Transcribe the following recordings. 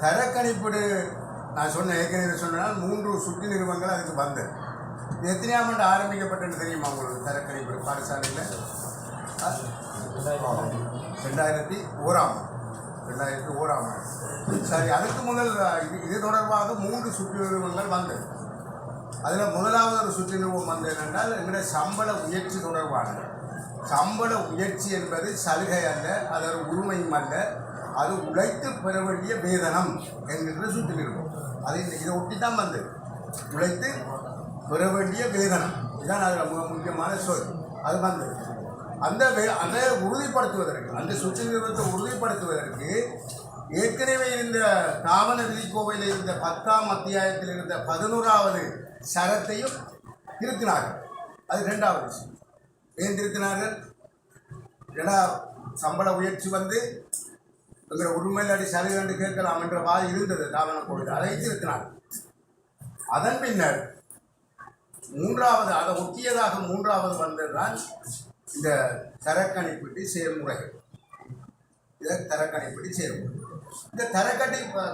தரக்கணிப்பீடு நான் சொன்ன ஏற்கனவே சொன்னால் 3 சுற்று நிறுவனங்கள் அதுக்கு வந்தது. இது எத்தனையாம் ஆண்டு ஆரம்பிக்கப்பட்டது தெரியுமா உங்களுக்கு? தரக்கணிப்பீடு பாடசாலையில் 2001ஆம் ஆண்டு. சரி, அதுக்கு முதல் இது தொடர்பாக 3 சுற்று நிறுவனங்கள் வந்தது. அதில் முதலாவது ஒரு சுற்று நிறுவனம் வந்தது என்றால் எங்களுடைய சம்பள உயர்ச்சி தொடர்பானது. சம்பள உயர்ச்சி என்பது சலுகை அல்ல, அது ஒரு உரிமையும் அல்ல, அது உழைத்து பெற வேண்டிய வேதனம் என்கின்ற சுற்று நிறுவனம். அது இதை ஒட்டி தான் வந்தது. உழைத்து பெற வேண்டிய வேதனம் இதுதான் அதில் முக்கியமான சொல். அது வந்தது. அதை உறுதிப்படுத்துவதற்கு, அந்த சுற்று நிறுவனத்தை உறுதிப்படுத்துவதற்கு ஏற்கனவே இருந்த தாவன விதிக்கோவையில் இருந்த 10ஆம் அத்தியாயத்தில் இருந்த 11வது சரத்தையும் திருத்தினார்கள். அது 2வது விஷயம். ஏன் திருத்தினார்கள்? ஏன்னா சம்பள உயர்ச்சி வந்து எங்களை உரிமையில் அடி சலுகை கேட்கலாம் என்ற வாதி இருந்தது தாவன கோவில். அதை திருத்தினார்கள். அதன் பின்னர் 3வது, அதை ஒட்டியதாக 3வது வந்ததுதான் இந்த தரக்கணிப்பீட்டு செயல்முறை. தரக்கணிப்பீடு செயல்முறை, இந்த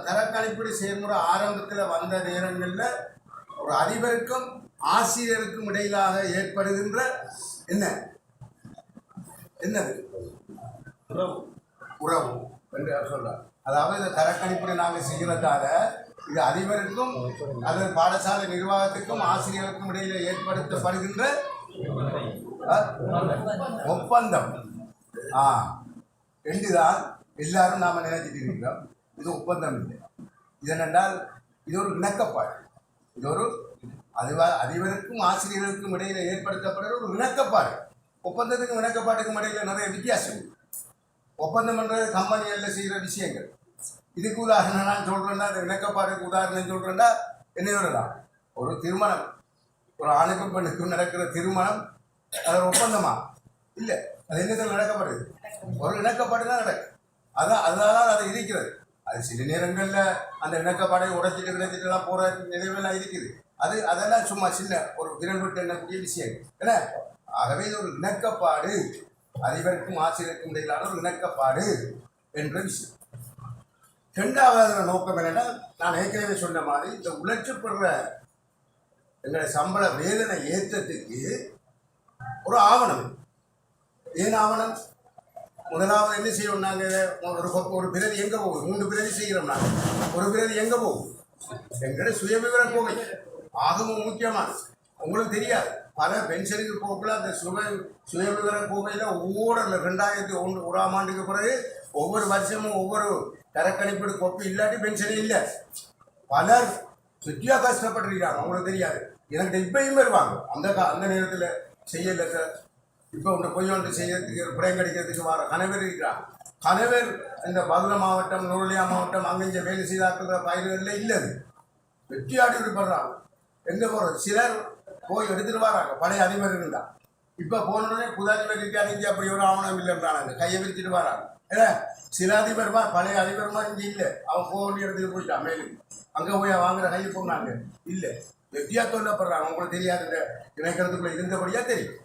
தரக்கணிப்பீடு செயல்முறை ஆரம்பத்தில் வந்த நேரங்களில் ஒரு அதிபருக்கும் ஆசிரியருக்கும் இடையிலாக ஏற்படுகின்ற என்னது உறவு என்று சொல்றார். அதாவது இந்த தரக்கணிப்பீடு நாங்கள் செய்கிறதால இது அதிபருக்கும் அல்லது பாடசாலை நிர்வாகத்துக்கும் ஆசிரியருக்கும் இடையில ஏற்படுத்தப்படுகின்ற ஒப்பந்தம் என்றுதான் எல்லாரும் நாம் நினைச்சிட்டு இருக்கிறோம். இது ஒப்பந்தம் இல்லை. இதென்றால் இது ஒரு இணக்கப்பாடு. இது ஒரு அதிபருக்கும் ஆசிரியர்களுக்கும் இடையில ஏற்படுத்தப்படுற ஒரு இணக்கப்பாடு. ஒப்பந்தத்துக்கும் இணக்கப்பாட்டுக்கும் இடையில நிறைய வித்தியாசம். ஒப்பந்தம் என்ற கம்பெனிகளில் செய்கிற விஷயங்கள். இதுக்கு உதாரணம் நான் சொல்கிறேன்னா, அந்த இணக்கப்பாடுக்கு உதாரணம் சொல்கிறேன்னா என்ன சொல்லலாம்? ஒரு திருமணம், ஒரு ஆணுக்கும் பெண்ணுக்கும் நடக்கிற திருமணம், அது ஒரு ஒப்பந்தமா இல்லை, அது என்னத்தில் நடக்கப்படுது? ஒரு இணக்கப்பாடு தான் நடக்கும். அதனால அது இருக்கிறது. அது சில நேரங்களில் அந்த இணக்கப்பாடை உடைச்சிட்டுலாம் போகிற நிலைவெல்லாம் இருக்குது. அதெல்லாம் சும்மா சின்ன ஒரு விரல் விட்டு எண்ணக்கூடிய விஷயம் என்ன. ஆகவே இது ஒரு இணக்கப்பாடு, அதிபருக்கும் ஆசிரியருக்கும் இடையிலான ஒரு இணக்கப்பாடு என்ற விஷயம். 2வது நோக்கம் என்னென்னா, நான் ஏற்கனவே சொன்ன மாதிரி இந்த உழைச்சப்படுற எங்களுடைய சம்பள வேதனை ஏற்றத்துக்கு ஒரு ஆவணம். ஏன் ஆவணம்? முதலாவது என்ன செய்யணும்? நாங்கள் ஒரு பிரதி எங்கே போகும்? 3 பிரதி செய்கிறோம். நாங்கள் ஒரு பிரதி எங்கே போகும்? எங்களுடைய சுயவிவர கோவை ஆகவும் முக்கியமானது. உங்களுக்கு தெரியாது, பல பென்ஷனுக்கு போகல அந்த சுயவிவர கோவையில் ஒவ்வொரு 2001ஆம் ஆண்டுக்கு பிறகு ஒவ்வொரு வருஷமும் ஒவ்வொரு தரக்கணிப்பீடு கோப்பி இல்லாட்டி பென்ஷனே இல்லை. பலர் சுற்றியாக கஷ்டப்பட்டுருக்கிறாங்க. அவங்களுக்கு தெரியாது. எனக்கு இப்பயும் வருவாங்க. அந்த நேரத்தில் செய்யலை சார், இப்போ ஒன்று பொய் ஒன்று செய்யறதுக்கு புடம் கிடைக்கிறதுக்கு வர கணவர் இருக்கிறாங்க. கணவர் இந்த பதுளை மாவட்டம், நுரலியா மாவட்டம் அங்கே வேலை செய்தாக்குற பயிர்களில் இல்லது. வெற்றியாடி விடுபடுறாங்க. எங்கே போகிறது? சிலர் போய் எடுத்துகிட்டு வராங்க. பழைய அதிபர் இருந்தால் இப்போ போனோடனே புது அதிபர் இருக்காங்க, அப்படி ஒரு ஆவணம் இல்லைன்றாங்க. கையை விரிச்சிட்டு வராங்க. ஏன்னா சில அதிபர்மா பழைய அதிபர்மா இங்கே இல்லை. அவன் போக வேண்டிய இடத்துக்கு போயிட்டான். மேலும் அங்கே போய் வாங்குற கையை போனாங்க இல்லை. வெற்றியாக சொல்லப்படுறாங்க. உங்களுக்கு தெரியாது, இந்த இணைக்கிறதுக்குள்ள இருந்தபடியாக தெரியும்.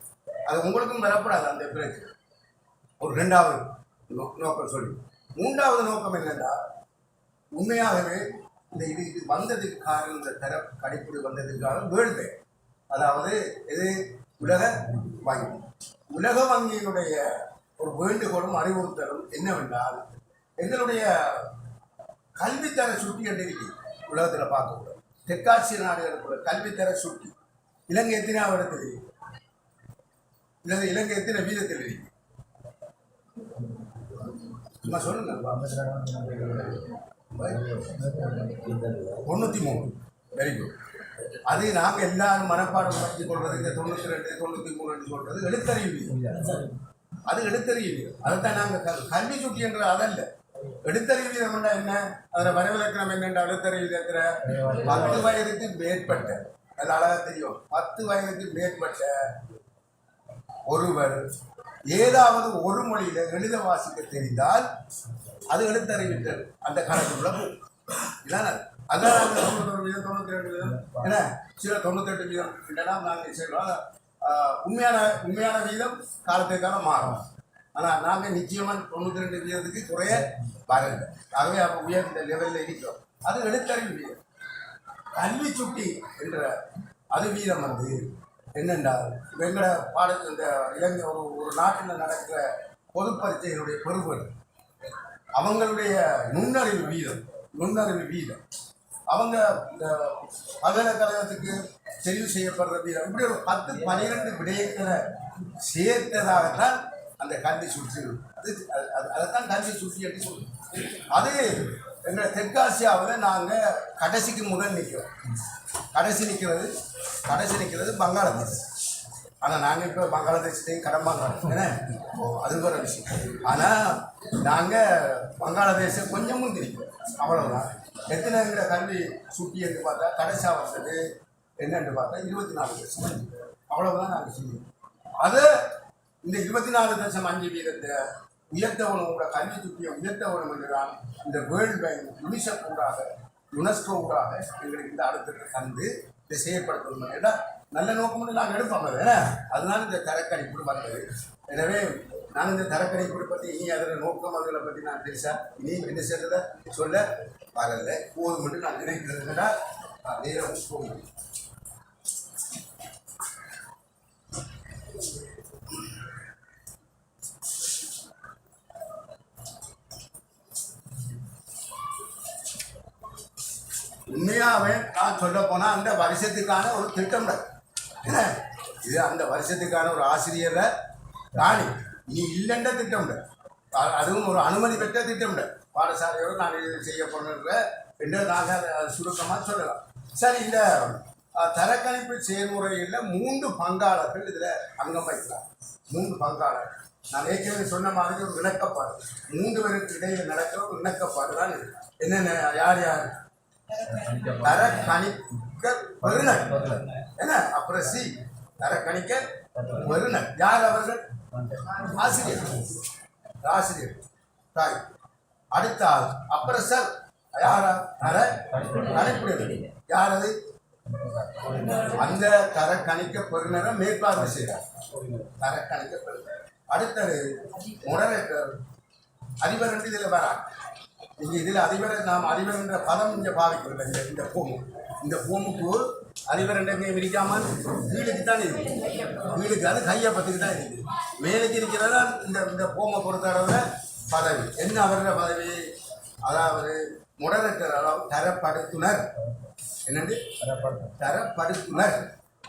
அது உங்களுக்கும் வரப்படாது அந்த பிரச்சனை. ஒரு 2வது நோக்கம் சொல்லி 3வது நோக்கம் என்னென்னா, உண்மையாகவே இந்த இது வந்ததுக்கு காரணம், இந்த தர கணிப்பீடு வந்ததுக்காக வேர்ல்டு, அதாவது இது உலக வங்கி. உலக வங்கியினுடைய ஒரு வேண்டுகோளும் அறிவுறுத்தலும் என்னவென்றால், எங்களுடைய கல்வித்தர சுட்டி என்று உலகத்தில் பார்க்கக்கூடாது. தெற்காசிய நாடுகளுக்குள்ள கல்வித்தர சுட்டி இலங்கை எத்தனாவது இடத்துல இருக்கு? இலங்கை எத்தனை வீதத்தில் இருக்கு? சும்மா சொல்லுங்க. 93. Very good. அது நாங்கள் எல்லாரும் மனப்பாடம் பண்ணி கொள்வது, இந்த 92, 93 சொல்றது எழுத்தறிவு. அது எழுத்தறிவு. அதுதான் நாங்கள் கல்வி சுட்டி என்ற அதல்ல. எழுத்தறிவு வீதம் என்ன? அதில் வரவிலக்கணம் என்னென்ற எழுத்தறிவு வீதத்தில் 10 வயதுக்கு மேற்பட்ட, அது அழகாக தெரியும், 10 வயதுக்கு மேற்பட்ட ஒருவர் ஏதாவது ஒரு மொழியில எழுத வாசிக்க தெரிந்தால் அது எழுத்தறிவித்தல் அந்த கணக்குள்ள போகும். இதான அதான் நாங்கள் 91 வீதம் 92 வீதம் என்ன சில 98 வீதம் நாங்கள் சொல்லுவோம். உண்மையான வீதம் காலத்துக்கான மாறும். ஆனால் நாங்கள் நிச்சயமாக 92% குறைய வரல. ஆகவே அப்போ உயர்ந்த லெவலில் இருக்கிறோம். அது எழுத்தறிவு வீதம். கல்வி சுட்டி என்ற அது வீதம் வந்து என்னென்றால் எங்களோட இந்த இலங்கை ஒரு நாட்டில் நடக்கிற பொது பரீட்சைகளுடைய பெறுபொருள் அவங்களுடைய நுண்ணறிவு வீதம் அவங்க இந்த பல்கலைக்கழகத்துக்கு தெரிவு செய்யப்படுற வீதம் இப்படி ஒரு 10-12 விடயங்களை சேர்த்ததாகத்தான் அந்த கல்வி சுற்றி. அதைத்தான் கல்வி சுற்றி என்று சொல்லுவோம். அது எங்கள் தெற்காசியாவில் நாங்கள் கடைசிக்கு முதல் நிற்கிறோம். கடைசி நிற்கிறது பங்களாதேஷ். ஆனால் நாங்கள் இப்போ பங்களாதேஷ்டையும் கடன் வாங்குறோம். ஏன்னா அது ஒரு விஷயம். ஆனால் நாங்கள் பங்களாதேஷை கொஞ்சம் முந்திரிக்கிறோம், அவ்வளவுதான். எத்தனை கல்வி சுட்டி என்று பார்த்தா கடைசியாக வந்தது என்னென்று பார்த்தா 24%. அவ்வளவுதான் நாங்கள் செய்யணும். அது இந்த 24.5% உயர்த்தவனோட கல்வி சுட்டியை உயர்த்தவனம் என்றுதான் இந்த வேர்ல்டு பேங்க் யுனிசெஃப் ஊடாக யுனெஸ்கோ ஊடாக எங்களுக்கு இந்த அடுத்த தந்து இதை செய்யப்படுத்தணும். ஏன்னா நல்ல நோக்கம் நாங்கள் எடுப்போம். அதனால இந்த தரக்கணிப்பு வந்தது. எனவே நான் இந்த தரக்கணிப்பு பற்றி இனி அதில் நோக்கம் அதில் பற்றி நான் பேச இனி என்ன செய்யறத சொல்ல வரல. போதும் மட்டும் நான் நினைக்கிறதுனா நேரம் போகும். உண்மையாகவே நான் சொல்ல போனால் அந்த வருஷத்துக்கான ஒரு திட்டம் என்ன இது, அந்த வருஷத்துக்கான ஒரு ஆசிரியரை ராணி நீ இல்லைன்ற திட்டம், அதுவும் ஒரு அனுமதி பெற்ற திட்டம். பாடசாலையோடு நான் இது செய்ய போன்ற என்று நாங்கள் அது சுருக்கமாக சொல்லலாம். சரி, இந்த தரக்கணிப்பு செயல்முறையில் 3 பங்காளர்கள் இதில் அங்கம் வைக்கிறார். 3 பங்காளர். நான் ஏற்கனவே சொன்ன மாதிரி ஒரு விளக்கப்பாடு, 3 பேருக்கு இடையில் நடக்கிற ஒரு விளக்கப்பாடு தான் இது. என்னென்ன யார் தரக்கணிக்க பெறுநர் என்ன, அப்புறம் தரக்கணிக்க பெறுநர் யார் அவர்கள்? ஆசிரியர் தாய். அடுத்த ஆள் அப்புறம் சார் யாரா? கணிப்புடைய யார் அது? அந்த தரக்கணிக்க பெறுநரை மேற்பார்வை செய்கிறார். தரக்கணிக்க பெறுநர். அடுத்தது முடரேட்டர் அதிபர் என்று இதில் வராங்க. இதில் அதிபரை நாம் அதிபர் என்ற பதம் இங்கே பாவிக்கிறோம். இந்த பூமுக்கு அதிபர் என்ற விரிக்காமல் வீடுக்கு தான் இருக்குது. வீடுக்கு அது கையப்பத்துக்கு தான் இருக்குது. மேலுக்கு இருக்கிறதா இந்த பூமை பொறுத்தளவில் பதவி என்ன அவரோட பதவி? அதாவது முடரேட்டர், அதாவது தரப்படுத்துனர். என்னது தரப்படுத்துனர்?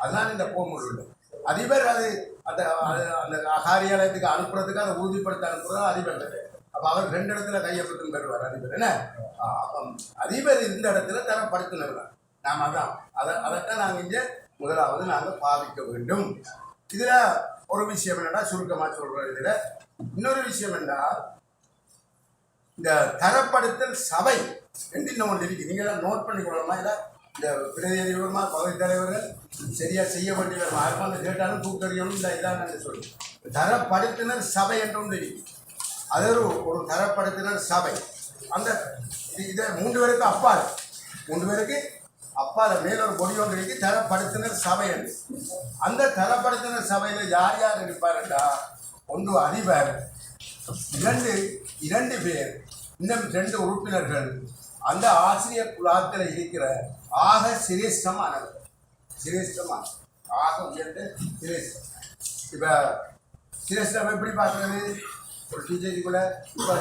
அதனால் இந்த பூமுறை உண்டு. அதிபர் அது அந்த காரியாலயத்துக்கு அனுப்புறதுக்கு அதை உறுதிப்படுத்த அனுப்புறது அதிபர். அப்போ அவர் 2 இடத்துல கையப்பட்டு பெறுவார் அதிபர். என்ன அதிபர் இந்த இடத்துல தரப்படுத்துனர் தான். நாம் அதைத்தான் நாங்கள் இங்கே முதலாவது நாங்கள் பாவிக்க வேண்டும். இதில் ஒரு விஷயம் என்னன்னா, சுருக்கமாக சொல்கிறோம். இதில் இன்னொரு விஷயம் என்றால், இந்த தரப்படுத்தல் சபை என்று இன்னொன்று இருக்கு. நீங்களாம் நோட் பண்ணி கொள்ளணுமா? இல்லை இந்த பிரதிநிதிமா பகுதி தலைவர்கள் சரியாக செய்ய வேண்டியவர் யாருக்கும் கேட்டாலும் தூக்கறியணும். இல்லை இதான் சொல்லி தரப்படுத்தினர் சபை என்று ஒன்று இருக்கு. அது ஒரு தரப்படுத்தினர் சபை. அந்த இதை 3 பேருக்கு அப்பால் 3 பேருக்கு அப்பால் மேல ஒரு பொடி ஒன்று இருக்கு, தரப்படுத்தினர் சபை என்று. அந்த தரப்படுத்தினர் சபையில் யார் யார் இருப்பாருண்டா, ஒன்று அதிபர், 2 பேர், இன்னும் 2 உறுப்பினர்கள். அந்த ஆசிரியர் குழாத்தில் இருக்கிற ஆக சிரேஷ்டமானவர், ஆக உயர்ந்த சிரேஷ்டம். இப்போ சிரேஷ்டம் எப்படி பார்க்குறது? ஒரு டீச்சருக்குள்ள இப்போ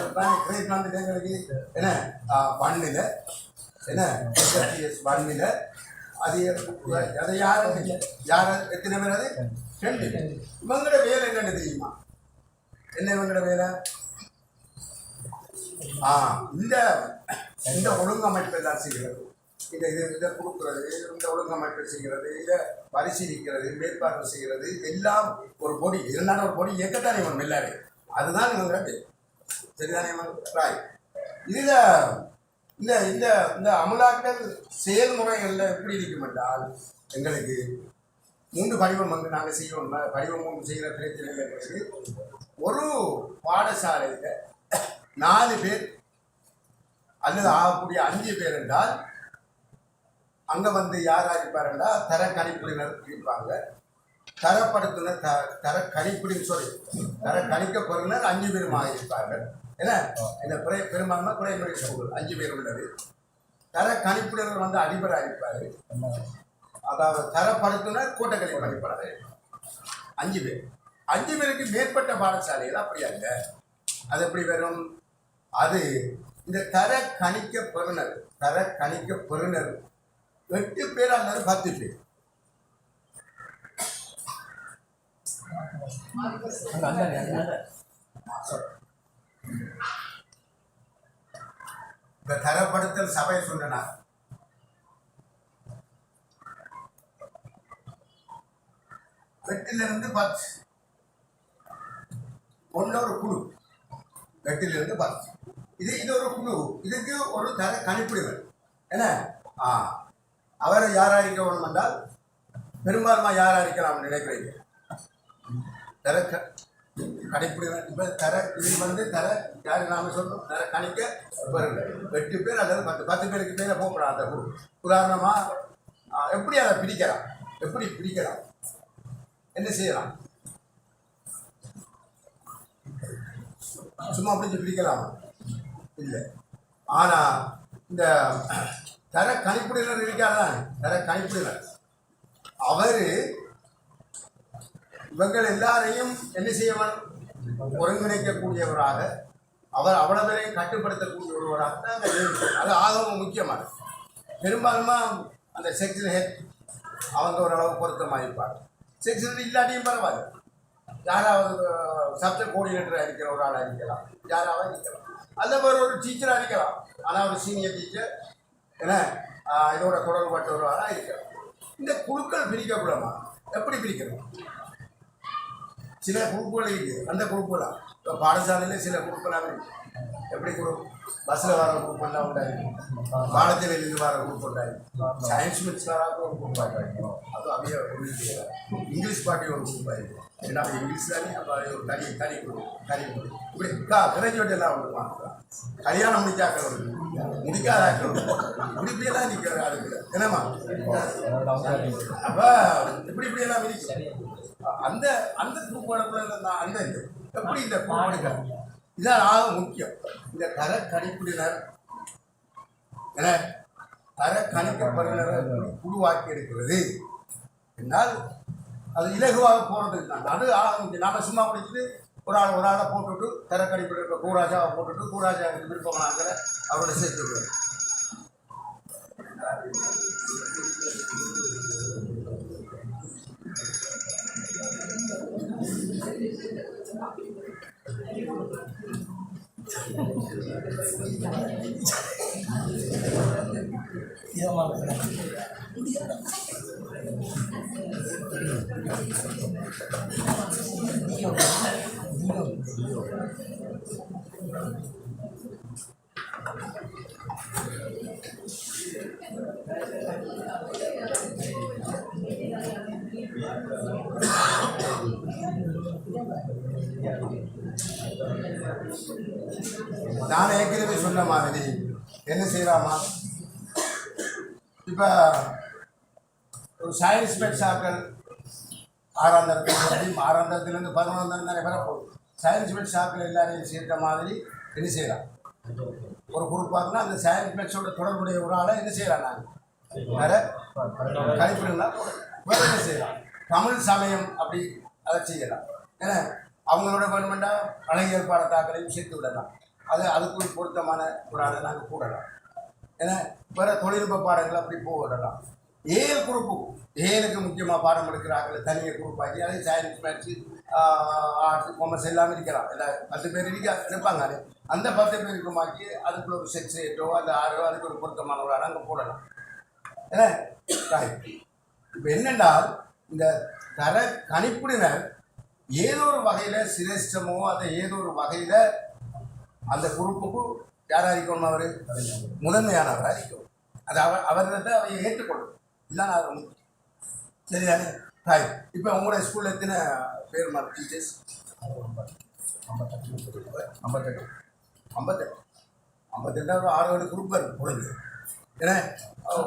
கிரேட் வந்துட்டு எங்களுக்கு என்ன பண்ணில் என்ன பண்ணில் அது அதை யார் எத்தனை பேர்? அது 2. இவங்களோட வேலை என்னென்னு தெரியுமா? என்ன இவங்களோட வேலை? இந்த ஒழுங்கமைப்பை தான் செய்கிறது. இதை கொடுக்குறது, இந்த ஒழுங்கமைப்பை செய்கிறது, இதை பரிசீலிக்கிறது, மேற்பார்வை செய்கிறது. எல்லாம் ஒரு பொடி இருந்தாலும் ஒரு பொடி இயக்கத்தானே இவன் எல்லாரும். அதுதான் இவங்க சரிதானே ராய். இதில் இந்த இந்த இந்த அமலாக்கல் செயல்முறைகளில் எப்படி இருக்கும் என்றால், எங்களுக்கு 3 படிவம் வந்து நாங்கள் செய்யணும். படிவம் 3 செய்கிற பிரச்சனைகள் ஒரு பாடசாலையில் 4 பேர் அல்லது ஆகக்கூடிய 5 பேர் என்றால், அங்கே வந்து யாராக இருப்பார் என்றால் தரக்கணிப்பினர் இருப்பாங்க. தரப்படுத்துனர் தர கணிப்பிடின்னு சொல்லி தர கணிக்க பெறுநர் 5 பேருமாக இருப்பார்கள். ஏன்னா இந்த பெரும்பான்மை பிரைமரி ஸ்கூல் 5 பேர் உள்ளது. தர கணிப்பிடுவர் வந்து அதிபராக இருப்பார். அதாவது தரப்படுத்துனர் கூட்டக்கலை பணிப்பாளர் 5 பேர். 5 பேருக்கு மேற்பட்ட பாடசாலைகள் அப்படி அல்ல. அது எப்படி வரும்? அது இந்த தர கணிக்க பெறுநர் 8 பேர் அல்லது 10 பேர். இந்த தரப்படுத்தல் சபை சொன்னார். எட்டிலிருந்து 10 ஒரு குழு. 8 10 இது ஒரு குழு. இதுக்கு ஒரு தர கணிப்பிடுவர். என்ன அவரை யாராக இருக்க வேணும் என்றால் பெரும்பான்மை யாராக இருக்கலாம் நினைக்கிறீங்க? தர கணிப்பிடுவர். இப்போ இது வந்து யாருக்கு நாம சொல்லணும்? தர கணிக்க 8 பேர் அல்லது 10 பேருக்கு மேலே போகலாம். அந்த குழு உதாரணமாக எப்படி அதை பிடிக்கலாம்? என்ன செய்யலாம்? சும்மா பிடிக்கலாம் இல்லை. ஆனால் இந்த தர கணிப்பிடுனர் இருக்காதான், தர கணிப்பிடுனர் அவர் இவங்கள் எல்லாரையும் என்ன செய்யவன்? ஒருங்கிணைக்கக்கூடியவராக, அவர் அவ்வளவரையும் கட்டுப்படுத்தக்கூடிய ஒருவராக தான் அது ஆகவும் முக்கியமானது. பெரும்பாலுமா அந்த செக்ஷன் ஹெட் அவங்க ஓரளவு பொருத்தமாக இருப்பாங்க. செக்ஷன் இல்லாட்டியும் பரவாயில்ல. யாராவது சப்ஜெக்ட் கோஆர்டினேட்டராக இருக்கிற ஒரு ஆளாக இருக்கலாம், யாராவது இருக்கலாம், அல்ல ஒரு டீச்சராக இருக்கலாம். ஆனால் ஒரு சீனியர் டீச்சர் ஏன்னா இதோட தொடர்பட்ட ஒரு ஆளாக இருக்கலாம். இந்த குழுக்கள் பிரிக்கக்கூடாமா? எப்படி பிரிக்கணும்? சில குரூப்புகள் இருக்குது. அந்த குரூப்புலாம் இப்போ பாடசாலையில் சில குரூப்பெல்லாம் இருக்குது. எப்படி குரூப்? பஸ்ஸில் வர குரூப் எல்லாம் உண்டாயிருக்கும், பாடத்தில் இருந்து வர குரூப் உண்டாயிருக்கும், சயின்ஸ் மிக்ஸராக ஒரு குரூப் ஆகிருக்கும், அதுவும் அப்படியே இங்கிலீஷ் பாட்டி ஒரு குரூப் ஆகிருக்கும். ஏன்னா இங்கிலீஷ் தானே அப்போ ஒரு தனி குரூப் இப்படி கிராஜுவேட் எல்லாம் வந்துருவாங்க. கல்யாணம் முடிச்சாக்கள் முடிக்காதாக்கள் இப்படியெல்லாம் நிற்கிற அதுக்குள்ள என்னம்மா அப்போ இப்படியெல்லாம் இருக்கு. அந்த அந்த குரூப்போட அந்த எப்படி இந்த குரூப் இதான் ஆக முக்கியம். இந்த தர கணிப்பினர் என தர கணிக்கப்படுகிற குழுவாக்கி இருக்கிறது என்னால் அது இலகுவாக போகிறதுக்கு தான். அது ஆக முக்கியம். நாம் சும்மா படிச்சுட்டு ஒரு ஆளை போட்டுவிட்டு தர கணிப்பிடுற கூராஜாவை போட்டுவிட்டு கூராஜாவுக்கு விருப்பமாங்கிற அவரோட சேர்த்து விடுவார். நான் ஏற்கனவே சொன்ன மாதிரி என்ன செய்யலாமா? இப்போ ஒரு சயின்ஸ் பெட்ஸாக்கள் 6ஆம் தரத்துலேருந்து 11ஆம் தரம் தானே வரப்போகுது. சயின்ஸ் பெட்ஸாக்கள் எல்லாரையும் சேர்த்த மாதிரி என்ன செய்யலாம்? ஒரு குரூப்பாக்குனா அந்த சயின்ஸ் பெட்ஸோட தொடர்புடைய ஒரு ஆளை என்ன செய்யலாம்? நாங்கள் வேற கணிப்பிடுங்களா வேறு என்ன செய்யலாம்? தமிழ் சமயம் அப்படி அதை செய்யலாம். ஏன்னா அவங்களோட வேணுமெண்டா அழகியல் பாடத்தாக்களையும் சேர்த்து விடலாம். அதுக்கு பொருத்தமான ஒரு ஆளை நாங்கள் கூடலாம். ஏன்னா வேறு தொழில்நுட்ப பாடங்கள் அப்படி போடலாம். ஏழு குரூப்பு ஏழுக்கு முக்கியமாக பாடம் எடுக்கிறார்கள் தனியாக குரூப் ஆகி அதே சயின்ஸ் மேத்ஸு ஆர்ட்ஸ் காமர்ஸ் எல்லாமே இருக்கலாம். எல்லாம் 10 பேர் எடுப்பாங்க. அந்த 10 பேருக்கு மாக்கி அதுக்குள்ள ஒரு செக்ஸ் 8ஓ அந்த 6ஓ அதுக்கு ஒரு பொருத்தமான ஒரு ஆளை அங்கே போடலாம். ஏன்னா இப்போ என்னென்றால் இந்த தர கணிப்பினர் ஏதோ ஒரு வகையில் சிரேஷ்டமோ அதை ஏதோ ஒரு வகையில் அந்த குரூப்புக்கு யாராக இருக்கணும்? அவர் முதன்மையானவராக இருக்கணும். அது அவர்கிட்ட அவை ஏற்றுக்கொள்ளும். இதுதான் அது முக்கியம். சரிதானே? ஹாய். இப்போ உங்களோட ஸ்கூலில் எத்தனை பேர் மாதிரி டீச்சர்ஸ்? 58 ஒரு 6-7 குரூப் இருக்குது குறைஞ்சு. ஏன்னா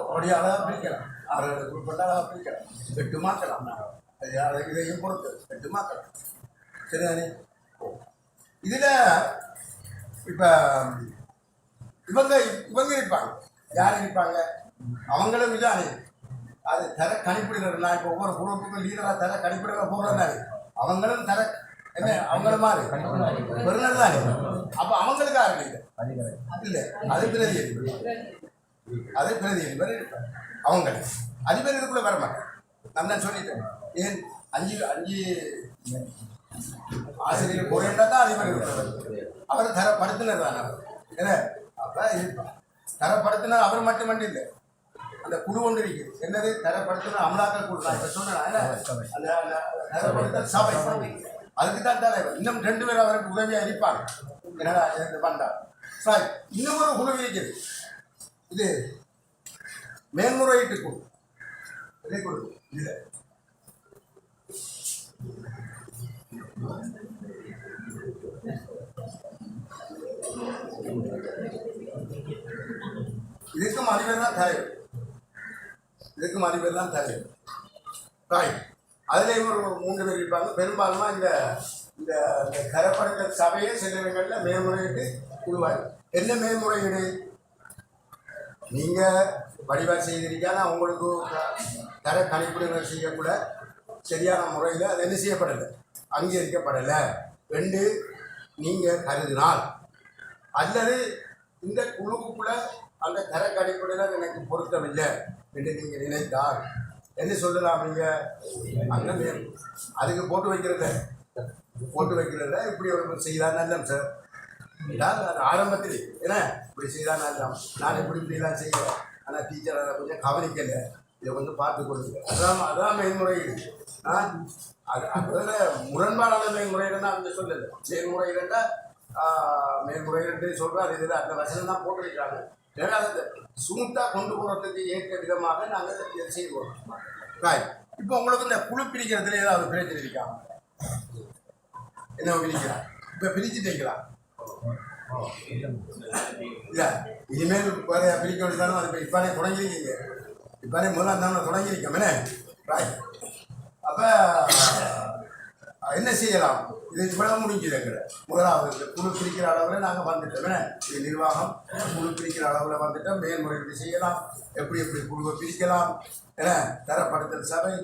அப்படியே அழகாக பிரிக்கலாம். 6-7 குரூப் எல்லாம் அழகாக பிரிக்கலாம். 8 மாற்றலாம். இதையும் பொறுத்து 8 மக்கள் சரிதானே. இதில் இப்போ இவங்க இவங்க இருப்பாங்க, யார் இருப்பாங்க, அவங்களும் இதானே அது தர கணிப்பிடுகிறது. நான் இப்போ ஒவ்வொரு குழுவுக்கும் லீடராக தர கணிப்பிடுற போகிறது தானே, அவங்களும் தர என்ன அவங்கள மாதிரி பெருநர் தானே. அப்போ அவங்களுக்கு யாருக்கு இல்லை, அது பிரதி அதிபர், அது பிரதி அதிபர் இருப்பார். அவங்க அதிபர் இதுக்குள்ளே வர மாட்டேன். நான் தான் சொல்லிட்டேன், ஏன் 5 ஆசிரியர் குறைந்தா தான் அதிபர் இருப்பார். அவர் தரப்படுத்தினர் தான் அவர் என்ன. அப்போ இருப்பார் தரப்படுத்தினார். அவர் மட்டுமன்று இல்லை, அந்த குழு ஒன்று இருக்குது. என்னது தரப்படுத்தின அமலாக்கல் குழு. நான் இப்போ சொன்னேன் அந்த தரப்படுத்தல் சபை, அதுக்கு தான் தலைவர். இன்னும் 2 பேர் அவருக்கு உதவியாக இருப்பாங்க. என்னடா எனக்கு வந்தார் சார். இன்னும் ஒரு குழு இருக்குது, இது மேல்முறையீட்டு குழு. இதே குழு இல்லை, இதுக்கும் அதிபர் தான் தலைவர், இதுக்கும் அதிபர் தான் தலைவர். ரைட். அதுலேயும் ஒரு 3 பேர் இருப்பாங்க. பெரும்பாலுமா இந்த இந்த தரப்படுத்தல் சபையை சில இடங்களில் மேல்முறையீட்டு குழுவாங்க. என்ன மேல்முறையீடு, நீங்கள் வடிவாக செய்திருக்காங்க, உங்களுக்கு தர கணிப்பிடுதல் செய்யக்கூட சரியான முறையில் அது என்ன செய்யப்படலை, அங்கீகரிக்கப்படலை என்று நீங்கள் கருதினால், அல்லது இந்த குழுவுக்குள்ள அந்த தர கணிப்பிடுதல் எனக்கு பொருத்தமில்லை என்று நீங்கள் நினைத்தால் என்ன சொல்லலாம். நீங்கள் அங்கே அதுக்கு போட்டு வைக்கிறத இப்படி ஒரு செய்தால் நல்லம் சார். அது ஆரம்பத்தில் ஏன்னா இப்படி செய்தால் நல்லம், நான் இப்படிலாம் செய்கிறேன், ஆனால் டீச்சர் அதை கொஞ்சம் கவனிக்கலை, இதை கொஞ்சம் பார்த்து கொடுங்க. அதான் மேன்முறையீடு. அதில் முரண்பாடான மேன்முறையீடுன்னா அவங்க சொல்லலை. மேன்முறையீடுன்னா மேன்முறையீடு சொல்கிறார். இதில் அந்த வசனம் தான் போட்டு வைக்கிறாங்க. ஏன்னா அதை சுமூத்தாக கொண்டு போகிறதுக்கு ஏற்ற விதமாக நாங்கள் செய்வோம். ராய். இப்போ உங்களுக்கு இந்த குழு பிரிக்கிறதுல ஏதாவது பிரச்சனை இருக்காங்க? என்ன பிரிக்கலாம், இப்போ பிரிச்சுட்டீங்களா? இல்லை, இனிமேல் வேறு பிரிக்க வேண்டியதாலும் அது இப்போனே தொடங்கியிருக்கீங்க, இப்போனே முதலாம் தான் தொடங்கியிருக்கோம். என்ன ராய். அப்போ என்ன செய்யலாம், இது இவ்வளவு முடிஞ்சுதுங்கிற முதலாவது குழு பிரிக்கிற அளவில் நாங்கள் வந்துட்டோம். இது நிர்வாகம் குழு பிரிக்கிற அளவில் வந்துட்டோம். மேல்முறையீடு செய்யலாம், எப்படி எப்படி குழுவை பிரிக்கலாம், ஏன்னா தரப்படுத்தல் சபை,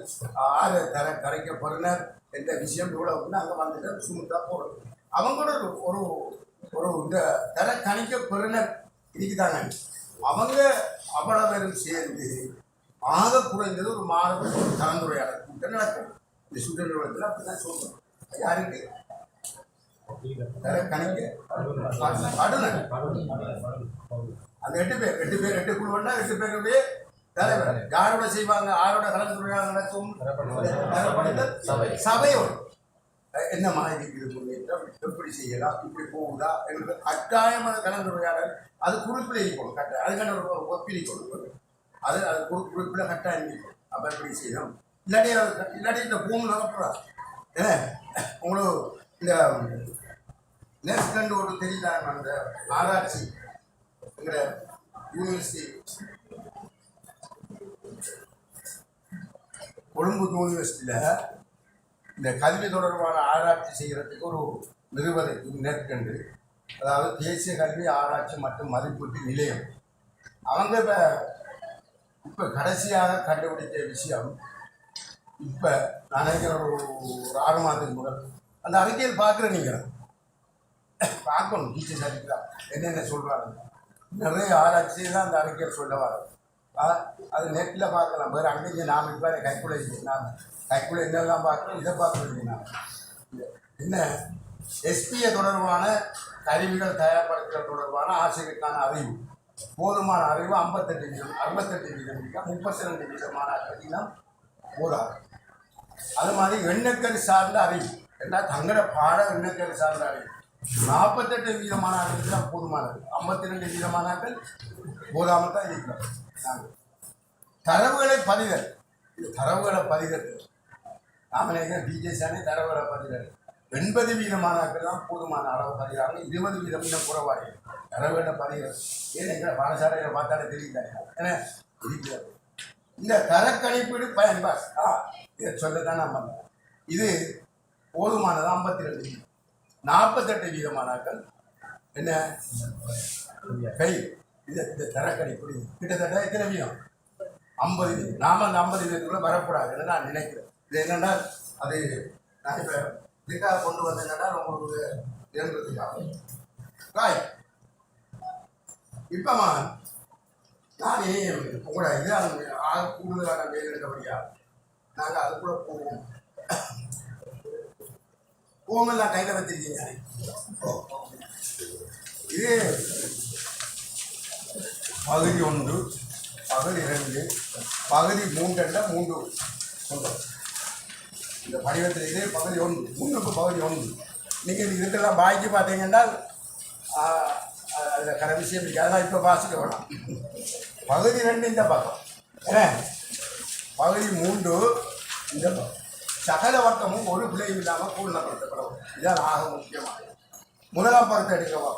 6 தர கரைக்கப்படுனர் என்ற விஷயம் இவ்வளவு அங்கே வந்துட்டோம். சுமூத்தாக போகிறது. அவங்களோட ஒரு ஒரு இந்த தர கணிக்க பெறுனர் இருக்குதாங்க. அவங்க அவ்வளவு சேர்ந்து ஆக குறைந்தது ஒரு மாணவர் ஒரு கலந்துரையாடல் கூட்டம் நடக்கும். இந்த சுற்று நிறுவனத்தில் அப்படி தான் சொல்கிறோம். யாருக்கு தர கணிக்க படுனர் அந்த 8 பேர் 8 குழுவா 8 பேருடைய தலைவர் யாரோட செய்வாங்க, யாரோட கலந்துரையாடல் நடக்கும், சபையோடு என்ன மாதிரி இருக்குது முன்னேற்றம், எப்படி செய்யலாம், இப்படி போகுதா என்ற கட்டாயமான கலந்துரையாடல். அது குறிப்பில் இருக்கணும், கட்டாயம். அதுக்கான ஒரு ஒப்பிரிக்கணும், அது குறிப்பில் கட்டாயம் இருக்கணும். அப்போ எப்படி செய்யணும், இல்லாட்டி இந்த பூமி நடப்புறா. ஏன்னா உங்களுக்கு இந்த நெக்ஸ்ட் ஒரு தெரியுதாங்க, அந்த ஆராய்ச்சி எங்கிற யூனிவர்சிட்டி கொழும்பு யூனிவர்சிட்டியில் இந்த கல்வி தொடர்பான ஆராய்ச்சி செய்கிறதுக்கு ஒரு நிறுவனத்தை மேற்கொண்டு, அதாவது தேசிய கல்வி ஆராய்ச்சி மற்றும் மதிப்பீட்டு நிலையம், அவங்க இப்போ கடைசியாக கண்டுபிடித்த விஷயம். இப்போ நான் நினைக்கிற ஒரு 6 மாதத்துக்கு முதல் அந்த அறிக்கையில் பார்க்குறேன். நீங்கள் பார்க்கணும், டீச்சர்ஸ் அறிக்கலாம் என்னென்ன சொல்கிறாங்க. நிறைய ஆராய்ச்சியெல்லாம் அந்த அறிக்கையில் சொல்ல வரோம். அது நெட்டில் பார்க்கலாம். வேறு அங்கேயே நாம் இப்போ கைக்குள்ள நான் கைக்குள்ள என்னெல்லாம் பார்க்குறோம், இதை பார்க்குறீங்க. நான் என்ன எஸ்பிஏ தொடர்பான கருவிகள் தயார்படுத்துதல் தொடர்பான ஆசிரியருக்கான அறிவு, போதுமான அறிவு 58%, 68%, 32% மாணாக்கர் போதாது. அது மாதிரி எண்ணக்கரு சார்ந்த அறிவு, ஏன்னா தங்களோட பாட எண்ணக்கரு சார்ந்த அறிவு 48% மாணாக்கருக்கு தான் போதுமானது, 52% மாணாக்கள் போதாமல் தான் இருக்கிறோம். தரவுகளை பதிதல், தரவுகளை பதிதல் நாம் நினைக்கிறேன் டிஜேசானே தரவுகளை பதிதல் 80% மாணாக்கள் தான் போதுமான அளவு பதிகிறாங்க, 20% இன்னும் குறைவாக தரவுகளை பதிகள். ஏன் எங்களை பாடசாலையில் பார்த்தாலே தெரியுதாங்க. ஏன்னா இருக்கிறது இந்த தரக்கணிப்பீடு பயன்பாடு இதை சொல்லத்தான் நான் பண்ணேன். இது போதுமானது 52 48 வீதமானாக்கள் என்ன கை இந்த தரக்கணிப்பீடு கிட்டத்தட்ட எத்தனை வீதம் 50 வீதம். நாம் அந்த 50 வீதத்துக்குள்ள வரக்கூடாதுன்னு நான் நினைக்கிறேன். இது என்னென்னா அது நான் இப்போ இதுக்காக கொண்டு வந்தேன்னா உங்களுக்கு எழுதுறதுக்காக காய் இப்போமா நான் உங்களோட இது ஆக கூடுதலான வேலை இருந்தபடியா நாங்கள் அது கூட போவோம் போகலாம் கையில் வச்சிருக்கீங்க. இது பகுதி 1 பகுதி 2 பகுதி 3 என்ற 3 சொல்கிறோம். இந்த படிவத்தில் இதே பகுதி 1 3க்கு பகுதி 1. நீங்கள் இதுக்கெல்லாம் பாய்க்கு பார்த்தீங்கன்னா அதில் கரை விஷயம் இருக்குது. அதெல்லாம் இப்போ வாசிக்க வேணாம். பகுதி 2 இந்த பக்கம் ஏன்னா பகுதி 3 இந்த பக்கம் சகல வர்க்கமும் ஒரு பிள்ளையும் இல்லாமல் பூர்ணப்படுத்தப்படும். இதான் ஆக முக்கியமாக முதலாம் படத்தை எடுக்கவா.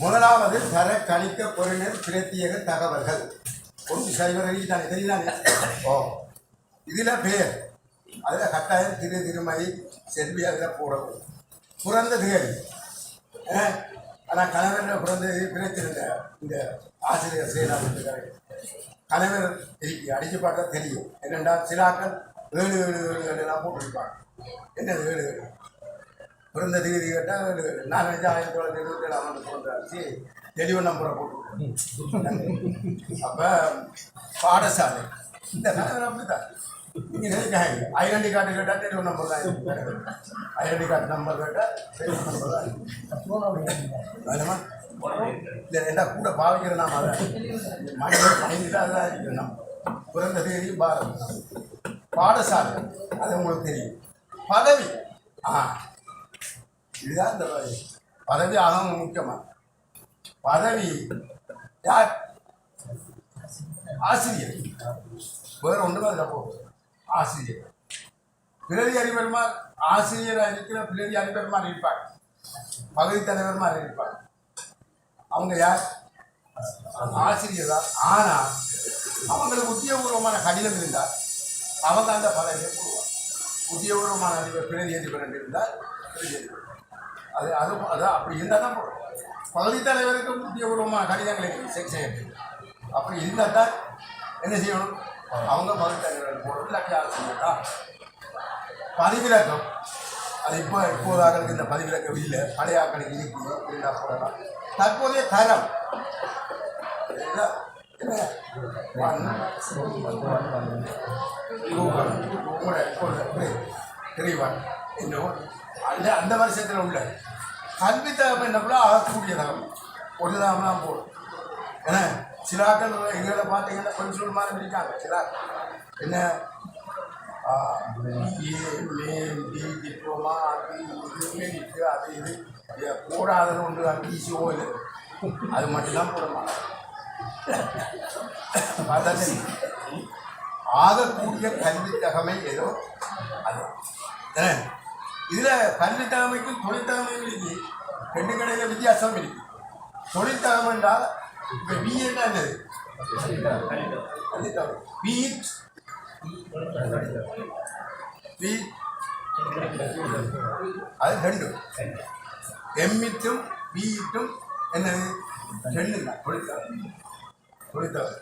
முதலாவது தர கணிக்க பொருளின் பிரத்யேக தகவல்கள் ஒன்று சைவரடி தானே தெரியுதானே. இதில் பேர் அதில் கட்டாயம் திருமதி செல்வி அதில் போடவும் பிறந்த தேதி. ஆனால் கணவர் பிறந்த பிறத்திருந்த இந்த ஆசிரியர் செயலாளர் கணவர் அடிச்சு பார்த்தா தெரியும். என்னென்றால் சிலாக்கள் 7 7 போட்டுருப்பாங்க. என்னது 7 7 பிறந்த தேதி கேட்டால் 7 7 நான் 1927 பிறந்தாச்சு தெளிவு நம்பரை போட்டு. அப்போ பாடசாலை இந்த கணவர் அப்படித்தான். நீங்கள் நினைக்காங்க ஐடென்டி கார்டு கேட்டால் தெளிவு நம்பர் தான். ஐடென்டி கார்டு நம்பர் கேட்டால் தெளிவு நம்பர் தான். இல்லை என்ன கூட பாவிக்கிற நாம் அதை மனிதன் பயந்துட்டு அதுதான் இருக்கிற நம்ம பிறந்த தேதியும் பாரதம். பாடசாலை அது உங்களுக்கு தெரியும். பதவி இதுதான் இந்த பதவி ஆக முக்கியமாக. பதவி யார்? ஆசிரியர். வேறு ஒன்றுமே அதில் போகுது. ஆசிரியர் பிரதி அதிபர்மார் ஆசிரியராக இருக்கிற பிரதி அதிபர்மார் இருப்பார். பகுதி தலைவர்மார் இருப்பார். அவங்க யார்? ஆசிரியர் தான். ஆனால் அவங்களுக்கு உத்தியோகபூர்வமான கடிதம் இருந்தால் அவங்க அந்த பதவியை போடுவாங்க. உத்தியோகபூர்வமான அதிபர் பிரதி அதிபர் இருந்தால் பிரதி அதிபர் அது அது அது அப்படி இருந்தால் தான் போடுவோம். பகுதி தலைவருக்கு உத்தியோகபூர்வமான கடிதங்களை செக் செய்யணும். அப்படி இருந்தால் தான் என்ன செய்யணும்? அவங்க பகுதி தலைவர்கள் போடுறது. இல்லாட்டி ஆசிரியர் தான். பதிவிலக்கம் அது இப்போதாக இந்த பதிவிலக்கம் இல்லை. பழைய ஆக்களுக்கு இருக்கு இருந்தால் போடலாம். தற்போதைய தரம் இன்னும் அந்த வருஷத்தில் உள்ள கல்வி தகவல் என்ன கூட ஆகக்கூடிய தகவல் ஒரு தான் போடும். ஏன்னா சிலாக்கள் எங்களை பார்த்தீங்கன்னா கொஞ்சம் மாதிரி இருக்காங்க. சிலாக்கள் என்ன டிப்ளமா அது இதுவுமே இருக்குது. அது இது போடாதன்னு ஒன்று அது ஈஸியோ இல்லை. அது மட்டும்தான் போடமா பார்த்தா ஆகக்கூடிய கல்வி தகமை ஏதோ அது. இதில் கல்வி தகமைக்கும் தொழிற்தகமையும் இருக்கு. 2 கடையில் வித்தியாசம் இருக்கு. தொழிற்தகம் என்றால் இப்போ பிஏன்னா என்னது? அது 2 எம்மிட்டும் பிஇட்டும் என்னது 2 தான் தொழிற்தகம்.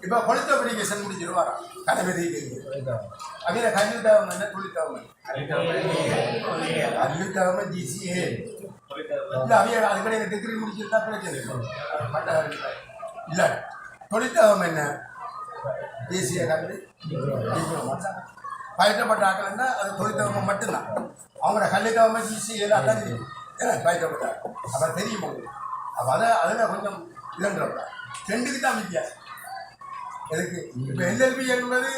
இப்போ கொளுத்த அப்ளிகேஷன் முடிச்சிருவாரா கணபதி அதில் கல்வித்தகவல் என்ன தொழிற்தகவல் கல்வித்தகவல் ஜிசிஏ இல்லை அவைய அதுக்கடைய டிகிரி முடிச்சிருந்தா பிரச்சனை இல்லை. தொழிற்தகவல் என்ன? தேசிய கல்வி பயிற்றப்பட்ட ஆக்கள்னா அது தொழிற்தகவல் மட்டும்தான். அவங்களோட கல்வித்தகவல் ஜிசிஏ அதான் தெரியும். பயிற்றப்பட்ட அப்போ தெரியும் உங்களுக்கு. அப்போ அதில் கொஞ்சம் இல்லைன்றப்ப 2க்கு தான் வித்தியாசம். எதுக்கு இப்போ எல்எல்பி என்பது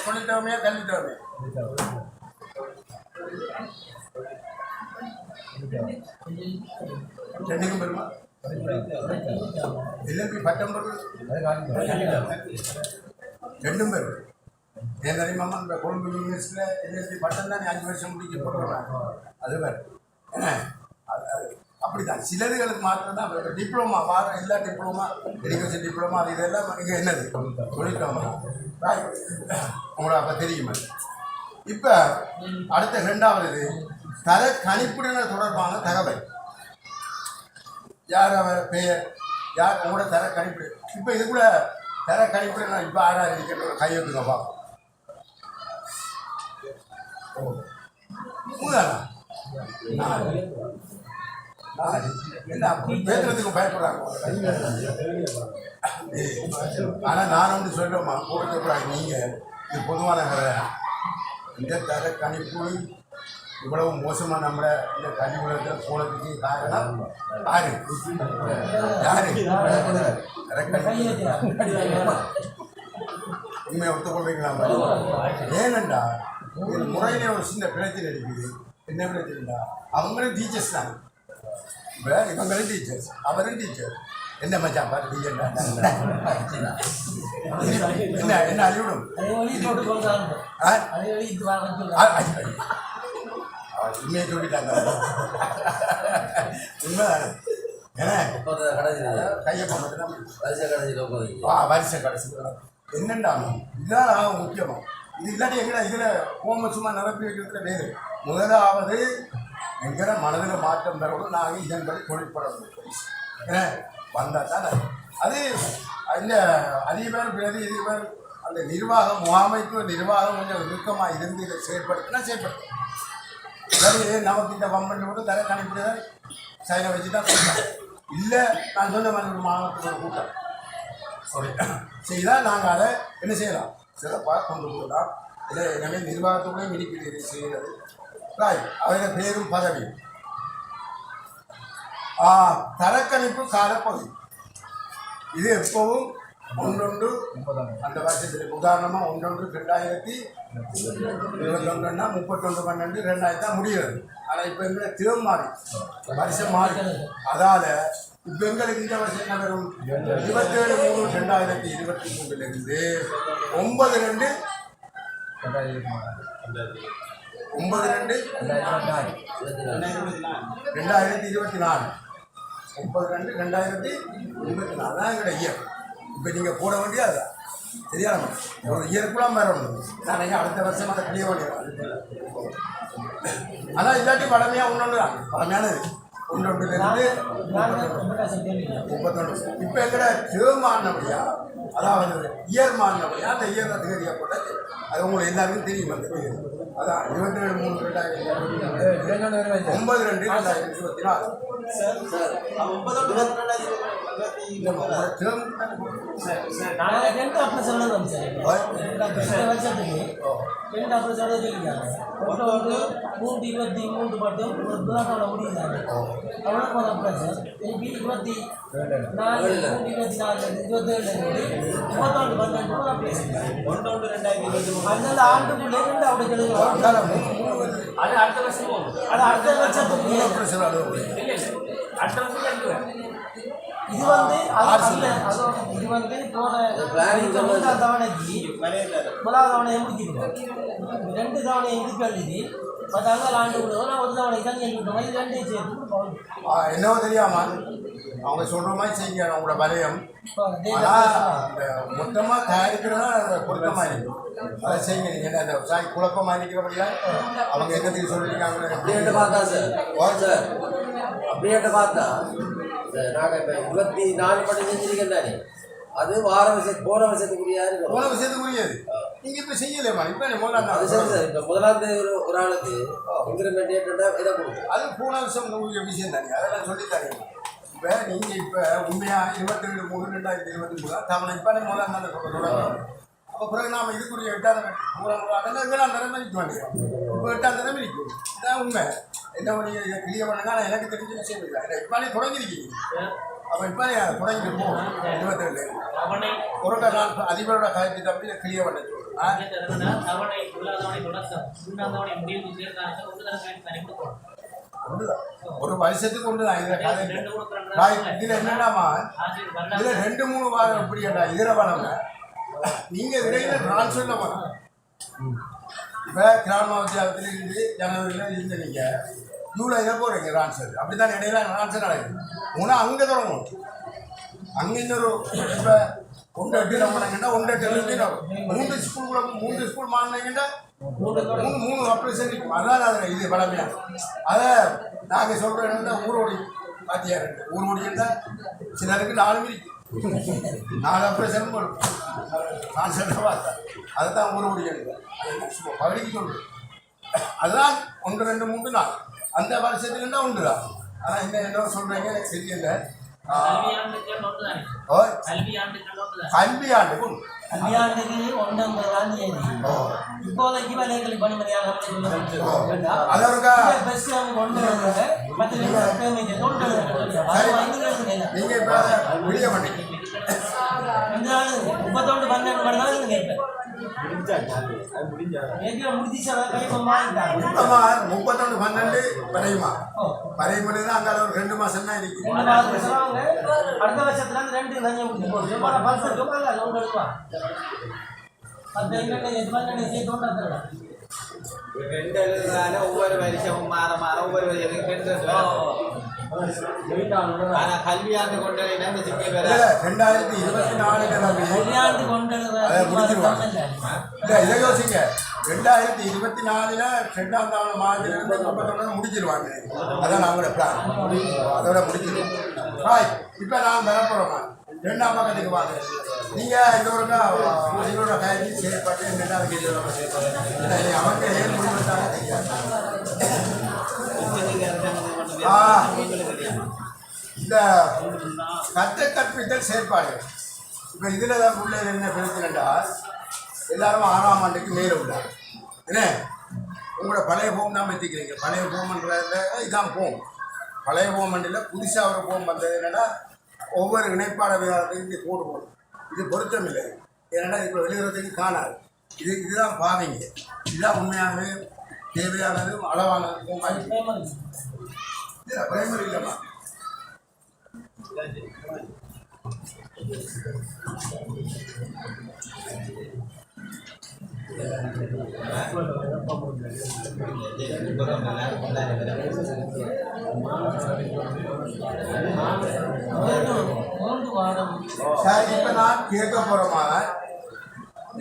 தொழிற்தகமையா கல்வித்தகமையா? ரெண்டுக்கும் பெருமா எல்எல்பி பட்டம் பெறுவது 2ம் பெறும். ஏன் தெரியுமா? இந்த கொழும்பு யூனிவர்சிட்டியில் எல்எல்பி பட்டம் தான் 5 வருஷம் முடிக்க போடுறாங்க. அது வேறு என்ன அது அப்படிதான் சிலதுகளுக்கு மாத்திரம் தான் டிப்ளமா வார எல்லா டிப்ளமா எஜுகேஷன் டிப்ளமா அது இதெல்லாம் இங்கே என்னது தொழிற்கல்வி உங்களுக்கு அப்போ தெரியுமா. இப்போ அடுத்த ரெண்டாவது இது தர கணிப்புடன் தொடர்பான தகவல். யார் அவர் பெயர், யார் உங்களோட தர கணிப்பு. இப்போ இது கூட தர கணிப்புடன் இப்போ ஆறாவது இருக்கிற கையெழுத்துங்க பார்ப்போம். என்ன பேசுறதுக்கு பயப்படுறாங்க. ஆனால் நான் வந்து சொல்லுமா போடுறாங்க நீங்கள் இது பொதுவான இந்த தர கணிப்பு இவ்வளவு மோசமாக நம்மளை இந்த கல்விக்குலத்தில் போனதுக்கு காரணம் யாரு உண்மையை ஒத்துக்கொள்றீங்களா? ஏனண்டா இது முறையிலே ஒரு சின்ன பிரச்சனை இருக்குது. என்ன பிரச்சனைடா, அவங்களும் டீச்சர்ஸ் தான். இப்போ இவங்களும் டீச்சர்ஸ், அவரும் டீச்சர். என்ன மச்சான் பாரு டீச்சர் என்ன என்ன அழிவிடும் உண்மையை சொல்லிட்டாங்க. உண்மைதானே? ஏன்னா கையை வரிசை கடைசி என்னண்டா இதுதான் முக்கியமாக. இது இல்லாட்டி எங்கடா இதில் ஹோம சும்மா நிரப்பி வைக்கிறதுல வேறு. முதலாவது எங்கிற மனதில் மாற்றம் பெறவும் நாங்கள் இதன்படி தொழிற்படணும். ஏன்னா வந்தால் தான் அது இந்த அதிபர் பிரதி அதிபர் அந்த நிர்வாகம் முகாமைக்கு நிர்வாகம் கொஞ்சம் நுட்கமாக இருந்து இதை செயற்படுத்தினா செயற்படுத்தும். அதாவது நமக்கு இந்த கம்பெனி மட்டும் தர கணிப்பிட சைனை வச்சு தான் சொல்கிறேன். இல்லை நான் சொன்ன மாதிரி மாவட்டத்தோட கூட்டம் செய்தால் நாங்கள் அதை என்ன செய்யலாம், சிறப்பாக கொண்டு போகலாம். இதை எனவே நிர்வாகத்தோட மினிப்பீடு செய்கிறது. அவருடைய பேரும் பதவி தரக்கணிப்பு காலப்பகுதி இது எப்பவும் ஒன்றொன்று அந்த வருஷத்தில் உதாரணமாக 1/1/2021ன்னா 31/12/2000 தான் முடிகிறது. ஆனால் இப்போ எங்களை திறம் மாறி வருஷம் மாறி அதால் இப்போ எங்களுக்கு இந்த வருஷம் என்ன வரும் 27/3/2023 9/2/2024 9/2/2024 தான் எங்களோட இயர். இப்போ நீங்கள் போட வேண்டியது சரியா ஒரு இயற்குலாம் வரணும். நான் அடுத்த வருஷம் அதை கிளிய வேண்டியது. ஆனால் இல்லாட்டி பழமையாக ஒன்று தான் பழமையானது 1/2 31. இப்போ எங்கட டேர்ம் ஆனபடியா அதாவது இயர் மாறினபடியா அந்த இயர் அதிகரிக்க போட்ட அது உங்களுக்கு எல்லாருக்கும் தெரியும். அந்த பேர் அதான் 27/3/2024 9/2/2024 இது வந்து இது வந்து போன தவணைக்கு முதலாவது தவணையை முடிக்கணும். 2 தவணையை இதுக்கு எழுதி மற்ற ஆண்டு விடுவோம். ஒரு தவணைக்கு தான் எழுதிட்டோம். இது 2 சேர்த்து என்னவோ தெரியாம அவங்க சொல்ற மாதிரி செய்யுங்க. அவங்களோட வலயம் அந்த மொத்தமாக தயாரிக்கிறதா பொருத்தமாக இருக்கும். அதை செய்யுங்க. நீங்கள் அந்த சாய் குழப்பமாக இருக்கிறபடியா அவங்க எங்கத்துக்கு சொல்லியிருக்காங்க அப்படின்ட்டு பார்த்தா சார் அப்படின்ட்டு பார்த்தா நாங்கள் இப்போ 24 மட்டும் செஞ்சிருக்கேன் தானே. அது போன வருஷத்துக்குரியது. நீங்கள் இப்போ செய்யலைமா? இப்போ அது சரி சார். இப்போ முதலாவது ஒரு ஆளுக்கு இன்க்ரிமெண்ட் இதை கொடுக்கும். அது போன வருஷம் உங்களுக்கு விஷயம் தானே, அதெல்லாம் சொல்லித்தாங்க. இப்போ நீங்கள் இப்போ உண்மையாக 22/3/2023 தவணை இப்போ முதல் நாள் சொல்கிறோம். அப்போ பிறகு நாம் இதுக்குரிய 8ஆம் அதெல்லாம் 7ஆம் தரமே நிற்க வேண்டியது. இப்போ 8ஆம் தரமே நிற்கும். இதான் உண்மை. என்ன நீங்கள் இதை கிளியர் பண்ணுங்க. ஆனால் எனக்கு தெரிஞ்ச விஷயம் இல்லை. இப்போ தொடங்கியிருக்கீங்க. அப்போ இப்போ தொடங்கிட்டு போகும் 22 ஒரு நாள் அதிபரோட கருத்து தப்பி கிளியர் பண்ண ஒரு வருஷத்துக்கு ஒன்று தான். இதில் என்னென்னாமா இதில் 2-3 வாரம் எப்படி கேட்டா இதில் வளங்க நீங்கள் இடையில நான் சொல்ல போகிறேன். இப்போ கிராம வித்தியாலயத்தில் இருந்து ஜனவரியில் இருந்த நீங்கள் ஜூலையில் போகிறீங்க ஆன்சர் அப்படி தான் இடையில ஆன்சர் நடக்குது உனா அங்கே தொடங்கும் அங்கே இன்னொரு இப்போ 1-8 போனாங்கன்னா 1-8 மூன்று ஸ்கூல் மாறினீங்கன்னா மூணு ஆப்ரேஷன் இருக்கும் அதான் அதில் இது பழமையாக அதை நாங்கள் சொல்கிறோன்னா ஊரோடி பாத்தியார் ஊரோடின்னா சிலருக்கு 4 இருக்கு 4 ஆப்ரேஷன் போடும் நான் சொல்ல பார்த்தேன் அதை தான் ஊரோடி பகுதிக்கு சொல்கிறேன் அதுதான் 1, 2, 3, 4 அந்த வருஷத்துக்கு தான் உண்டு தான் ஆனால் இந்த என்ன சொல்கிறீங்க எனக்கு தெரியல கல்வியாண்டுக்கு இப்போதைக்கு வலைகள் பணிமனையாக நீங்க இப்ப வெளிய பண்ணீங்க 31-12 மணி தான் கேட்பேன் 31-12 பரையுமா தான் அங்கே ஒரு 2 மாசம் தான் இருக்கு அடுத்த வருஷத்துல 2 தனியாக முடிச்சு போகுது ஒவ்வொரு வருஷமும் மாற ஒவ்வொரு கல்வியாண்டு கொண்டு 2024 யோசிங்க 2024 2ஆம் மாதத்திலிருந்து முடிச்சிருவாங்க அதான் அவங்களோட பிளான் அதோட முடிச்சிருவோம் இப்போ நான் வரப்போகிறோம் 2ஆம் பக்கத்துக்கு வாங்க நீங்கள் இதோட இதோட கைதி செயல்பாட்டு என்னென்ன அவங்க ஏன் முடிவெடுத்தாங்க இந்த கற்பித்தல் செயற்பாடு இப்போ இதில் தான் உள்ள என்ன பிரச்சனைடா எல்லாரும் 6ஆம் ஆண்டுக்கு மேலே உள்ளாங்க என்ன உங்களோட பழைய ஃபோம் தான் வச்சுக்கிறீங்க பழைய ஃபோம்ன்றத இதான் ஃபோம் பழைய ஃபோம் மண்டியில் புதுசாக ஒரு ஃபோம் வந்தது என்னென்னா ஒவ்வொரு இணைப்பாட விவாதத்துக்கு கோடு போடும் இது பொருத்தம் இல்லை ஏன்னா இப்போ வெளியுறதுக்கு காணாது இதுதான் பாவீங்க இதுதான் உண்மையானது தேவையானது அளவானது இல்லை பிரைமரி இல்லைம்மா சரி இப்போ நான் கேட்க போகிறோமா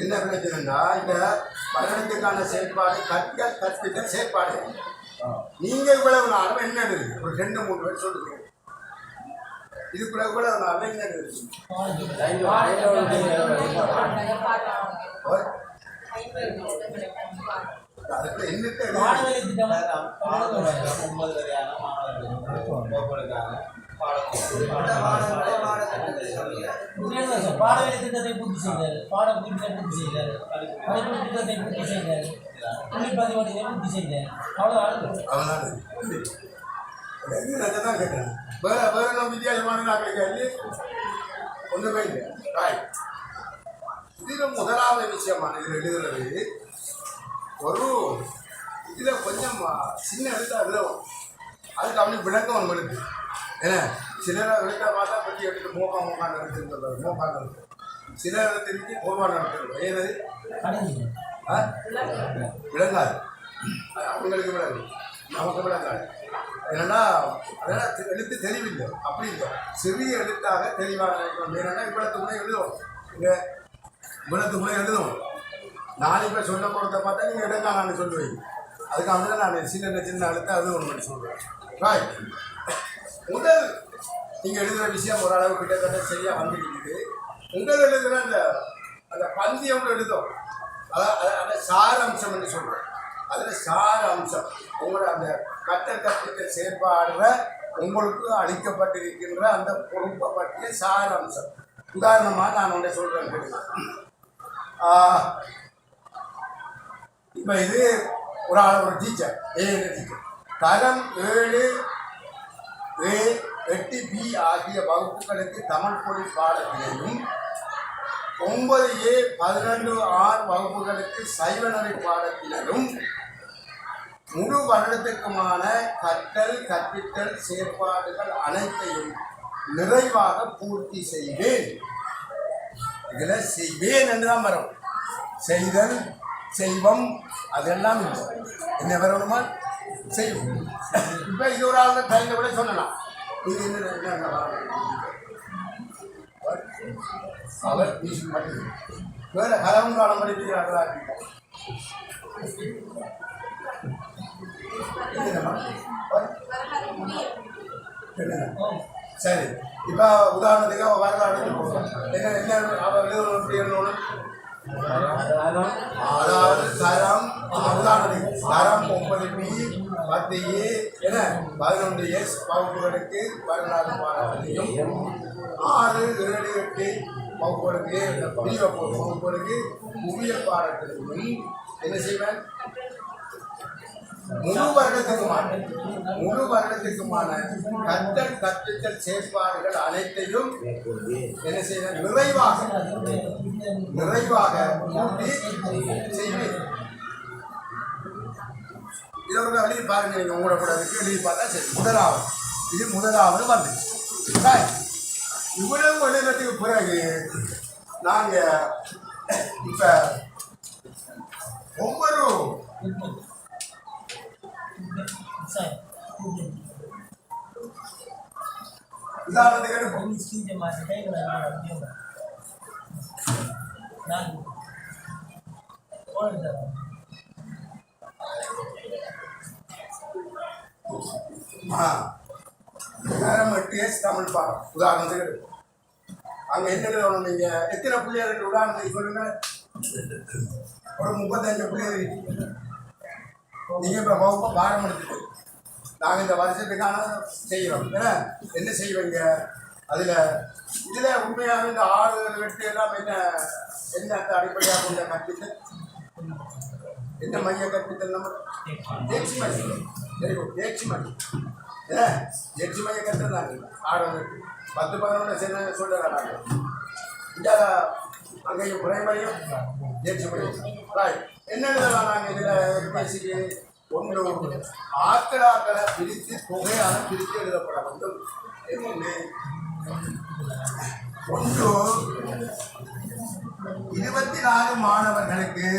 என்ன பிரச்சனைன்னா இந்த பன்னெண்டுக்கான செயற்பாடு கற்பித்தல் செயற்பாடு நீங்கள் இவ்வளவு நாளும் என்ன இருக்குது ஒரு 2-3 பேர் சொல்லுங்க இதுக்குள்ள இவ்வளவு நாளும் என்ன இருக்குது அதுக்குள்ள என்னத்தை பாடவேலை திட்டத்தை பூர்த்தி செய்தார் பாடத்திட்டத்தை பூர்த்தி செய்தார் படிப்பு திட்டத்தை பூர்த்தி செய்தார் தொழிற்பதிவாளத்தை பூர்த்தி செய்தார் தான் கேட்டேன் வேற நம்ம வித்தியாசமான நாட்களுக்கு ஒன்றுமே இல்லை இதில் முதலாவது விஷயமான இதில் எழுதுறது ஒரு இதில் கொஞ்சம் சின்ன எழுத்து எழுதவும் அதுக்கு அவனுக்கு விளக்கம் ஒன்று எழுது ஏன்னா சிலரை எழுத பார்த்தா பற்றி எடுத்து மோக்கான்னு எடுத்துருந்தாரு மோக்கான்னு இருக்கு சில இடத்திற்கு போர்வான நடத்துறது ஏனது விளங்காது அவங்களுக்கு விளங்கு நமக்கு விளங்காது என்னன்னா அதெல்லாம் எழுத்து தெளிவில்லை அப்படி இல்லை சிறிய எழுத்தாக தெளிவாக என்னன்னா இவ்வளத்துக்குள்ளே எழுதுவோம் இங்கே இவ்வளத்துக்குள்ளே எழுதுவோம் நான் இப்போ சொல்ல போகிறத பார்த்தா நீங்கள் இடங்கானான்னு சொல்லுவீங்க அதுக்காக தான் நான் சின்ன எழுத்து அது ஒன்று பண்ணி சொல்லுவேன் ரைட் முதல் நீங்கள் எழுதுகிற விஷயம் ஓரளவு கிட்டத்தட்ட சரியாக வந்துக்கிட்டு முதல் எழுதுகிற அந்த பந்தியம் எழுதும் அதை சார அம்சம் என்று சொல்கிறேன் அதில் சார அம்சம் உங்களோட அந்த கற்பித்தல் செயற்பாடுற உங்களுக்கு அளிக்கப்பட்டிருக்கின்ற அந்த பொறுப்பை பற்றிய சார அம்சம் உதாரணமாக நான் ஒன்றை சொல்கிறேன் கேளுங்க இப்போ இது ஒரு டீச்சர் டீச்சர் தரம் 7A 8B ஆகிய வகுப்புகளுக்கு தமிழ் மொழி பாடத்திலையும் 9A 11R வகுப்புகளுக்கு சைவநெறி பாடத்திலும் முழு வருடத்துக்குமான கற்பித்தல் செயற்பாடுகள் அனைத்தையும் நிறைவாக பூர்த்தி செய்வேன். இதில் செய்வேன் என்று தான் வரும். செய்தல் செய்வம் அதெல்லாம் என்ன வரணுமா செய்யும். இப்போ இது ஒரு ஆள் டைம் கூட சொல்லலாம். இது என்ன அவர் மியூசிக் மட்டும் வேற கலவும் காலம் படிக்கிறார்களா? சரி, இப்போ உதாரணத்துக்கு வரலாறு என்ன என்ன அவர் எழுதணும். அதாவது தரம் உதாரணத்துக்கு தரம் 9B 10A என 11S வகுப்புகளுக்கு வரலாறு பாடத்தையும் 6, 7, 8 வகுப்புகளுக்கு வகுப்புகளுக்கு புவியியல் பாடத்திற்கும் என்ன செய்வேன்? முழு வருடத்துக்குமான கற்றல் கற்பித்தல் செயற்பாடுகள் அனைத்தையும் என்ன செய்வேன்? நிறைவாக கூட்டி செய்வேன். இதோட எழுதி பாருங்க, நீங்க உங்களோட கூட எழுதி பார்த்தா சரி. முதலாவது வந்து இவ்வளவு எழுதுறதுக்கு பிறகு நாங்க இப்ப ஒவ்வொரு தமிழ் பாடம் உதாரணத்துக்கு அங்க என்ன எழுதணும்? நீங்க எத்தனை பிள்ளைகள் உதாரணத்துக்கு சொல்லுங்க. ஒரு 35 பிள்ளைகள் நீங்க இப்ப வகுப்பு பாடம் எடுத்துட்டு நாங்கள் இந்த வருஷத்துக்கான செய்கிறோம். ஏன்னா என்ன செய்வீங்க? இதில் உண்மையாக இந்த 6, 8 எல்லாம் என்ன அடிப்படையாக கொண்ட கற்பித்தல், என்ன மைய கற்பித்தல்? நம்ம தேர்ச்சி மையம். சரி, தேர்ச்சி மையம். தேர்ச்சி மைய கற்று நாங்கள் 6, 10, 11 சொல்லுறாங்க. இந்த அங்கேயும் பிரைமரியும் தேர்ச்சி மையம். ரைட். என்னென்னலாம் நாங்கள் இதில் பேசிக்கு ஒன்று ஆக்களாக்களை பிரித்து தொகையான பிரித்து எழுதப்பட வேண்டும். ஒன்று 24 மாணவர்களுக்கு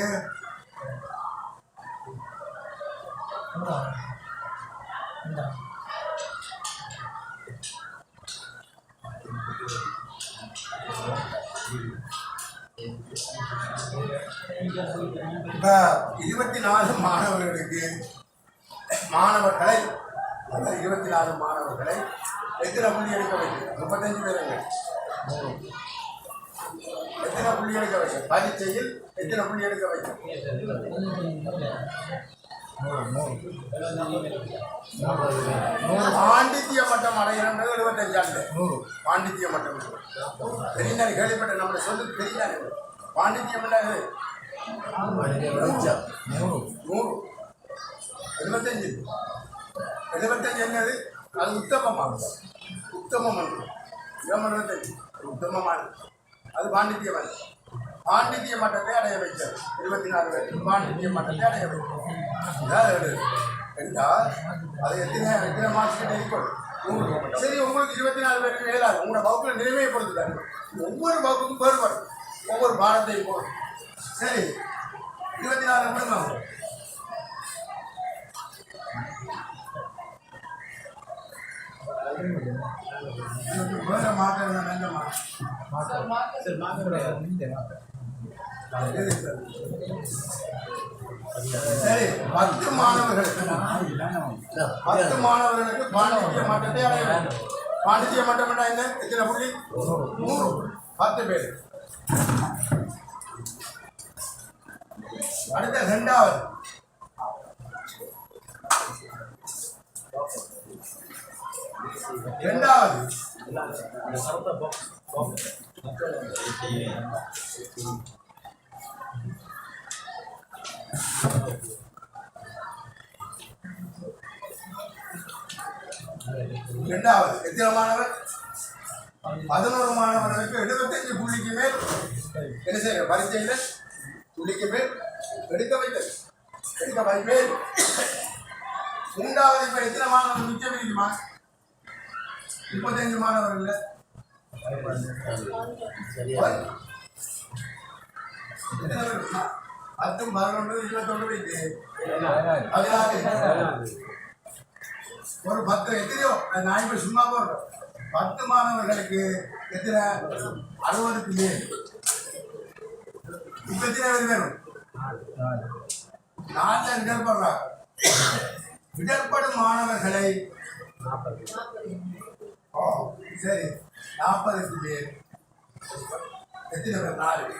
இப்ப 24 மாணவர்களை 24 மாணவர்களை எத்தனை புள்ளி எடுக்க வைக்கும்? 35 பேருங்க. எத்தனை புள்ளி எடுக்க வைக்கும்? பரீட்சையில் எத்தனை புள்ளி எடுக்க வைக்கும்? பாண்டித்திய மட்டம் அடைகிறது 75. பாண்டித்திய மட்டம் தெரியுங்க, கேள்விப்பட்ட நம்மளை சொல்லு தெரியாது. பாண்டித்தியம் 100 75 என்னது? அது உத்தமமானது. உத்தமமானது அது பாண்டித்தியம். பாண்டித்திய மட்டத்தை அடைய வைக்கிறது 24 பேர். பாண்டித்திய மட்டத்தை அடைய வைக்கிறது என்றால் அது எத்தனை மார்க்ஸ் கிட்ட இருக்கும்? 100. சரி, உங்களுக்கு 24 பேருக்கு எழுதாது. உங்களோட வகுப்பில் நிலைமைப்படுத்துதாங்க. ஒவ்வொரு வகுப்புக்கும் வேறுபடும், ஒவ்வொரு பாடத்தையும் போடும். சரி, 24 மட்டும் வேற மாற்றம் நல்ல சரி. 10 மாணவர்களுக்கு பாண்டித்திய மட்டத்தை அடைய வேண்டும். பாண்டித்திய மட்டம் என்ன? எத்தனை புள்ளி? 100. 10 பேர். அடுத்த இரண்டாவது எத்தனை மாணவர்? 11 மாணவர்களுக்கு 75 புள்ளிக்கு மேல் என்ன செய்ய? பரீட்சையில் புள்ளிக்கு மேல் எடுக்க வைப்பேன். மூன்றாவது இப்ப எத்தனை மாணவர்கள் மிச்சம் இருக்குமா? 35 மாணவர்கள். 10, 11, 21 வைத்து 16 ஒரு 10 எத்தனையோ நான் இப்ப சும்மா போடுறேன் 10 மாணவர்களுக்கு எத்தனை 60க்கு மேல் இப்ப எத்தனை பேர் வேணும் 4 இடர்படுறாங்க இடர்படும் மாணவர்களை சரி 40க்கு மேல் எத்தனை பேர் 4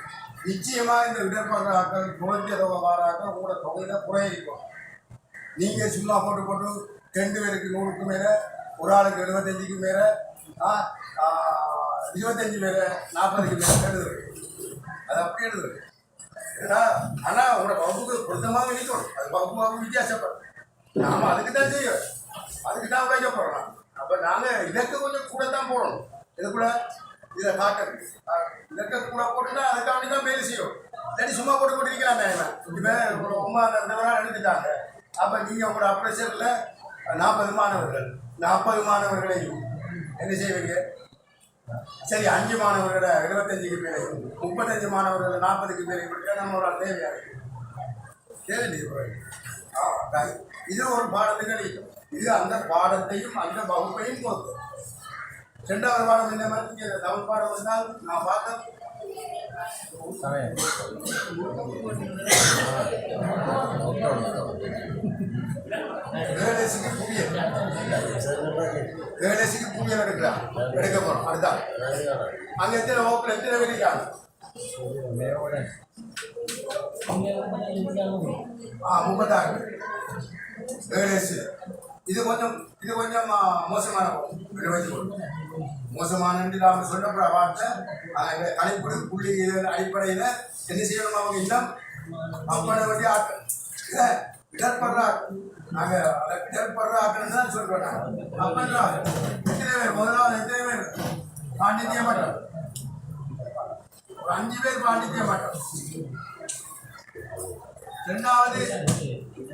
நிச்சயமா இந்த இடர்படுறாக்கள் நோய்வாராக்கள் உங்களோட தொகையில குறையிருக்கும் நீங்க சும்மா போட்டு 2 பேருக்கு 100க்கு மேல ஒரு ஆளுக்கு 75க்கு மேல 25 மேல 40க்கு மேல எழுதுறது அது அப்படி எழுதுறது ஏன்னா ஆனா உங்களோட வகுப்புக்கு பொருத்தமாக இருக்கணும் அது வகுப்பு வித்தியாசப்படும் நாம அதுக்கு தான் செய்யும் அதுக்கு தான் உழைக்கப்படுறோம் அப்ப நாங்க இலக்கு கொஞ்சம் கூட தான் போடணும் இது கூட இதை காட்டுறது இலக்க கூட போட்டுன்னா அதுக்காக தான் வேலை செய்யும் இல்லாட்டி சும்மா போட்டு கொண்டிருக்கிறாங்க இப்போ 9 எடுத்துட்டாங்க அப்ப நீங்க உங்களோட அப்ரேஷன்ல 40 மாணவர்கள் 40 மாணவர்களையும் என்ன செய்வீங்க சரி 5 மாணவர்களை 75க்கு மேலையும் 35 மாணவர்களை 40க்கு மேலையும் கொடுத்தா நம்ம ஒரு தேவையாக தேவை இது ஒரு பாடத்துக்கு அளிக்கும் இது அந்த பாடத்தையும் அந்த வகுப்பையும் பொறுக்கும் 2வது பாடம் என்ன மாதிரி தமிழ் பாடம் வந்தால் நான் பார்த்தேன் ஏழேசிக்கு புவியல் எடுக்க போறோம் அதுதான் அங்க எத்தனை வகுப்புல எத்தனை பேர் இருக்காங்க 36 ஏழேசி இது கொஞ்சம் மோசமான மோசமான நாம சொல்லப்படுற வார்த்தை கணிப்பு புள்ளி அடிப்படையில் என்ன செய்யணும் அவங்க இன்னும் அப்பட வேண்டிய ஆட்கள் இடர்படுற நாங்கள் இடர்படுற ஆட்கள் தான் சொல்றோம் அப்படின்னா எத்தனை பேர் முதலாவது எத்தனை பேர் பாண்டித்ய மாட்டோம் ஒரு 5 பேர் பாண்டித்ய மாட்டோம் 2வது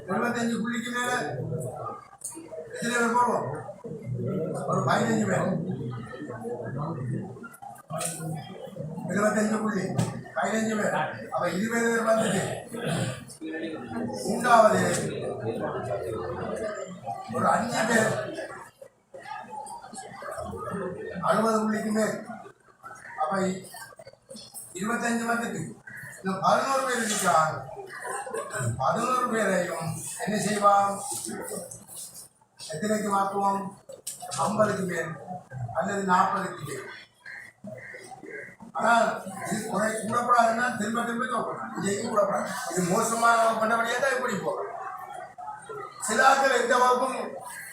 25 புள்ளிக்கு மேல எத்தனை பேர் போடுவோம் ஒரு 15 பேர் 25 புள்ளி 15 பேர் அப்ப 20 பேர் வந்துட்டு 3வது ஒரு 5 பேர் 60 புள்ளிக்கு மேல் அப்ப 25 வந்துட்டு இன்னும் 11 பேர் இருக்காங்க 11 பேரையும் என்ன செய்வான் எத்தனைக்கு மாற்றுவோம் 50க்கு மேல் அல்லது 40க்கு மேல் ஆனால் இது கூடப்படாதுன்னா திரும்ப சொல்லப்படாது இதையும் கூடப்படாது இது மோசமான பண்ணபடியே தான் இப்படி போகிறோம் சில ஆட்கள் எந்த வகுப்பும்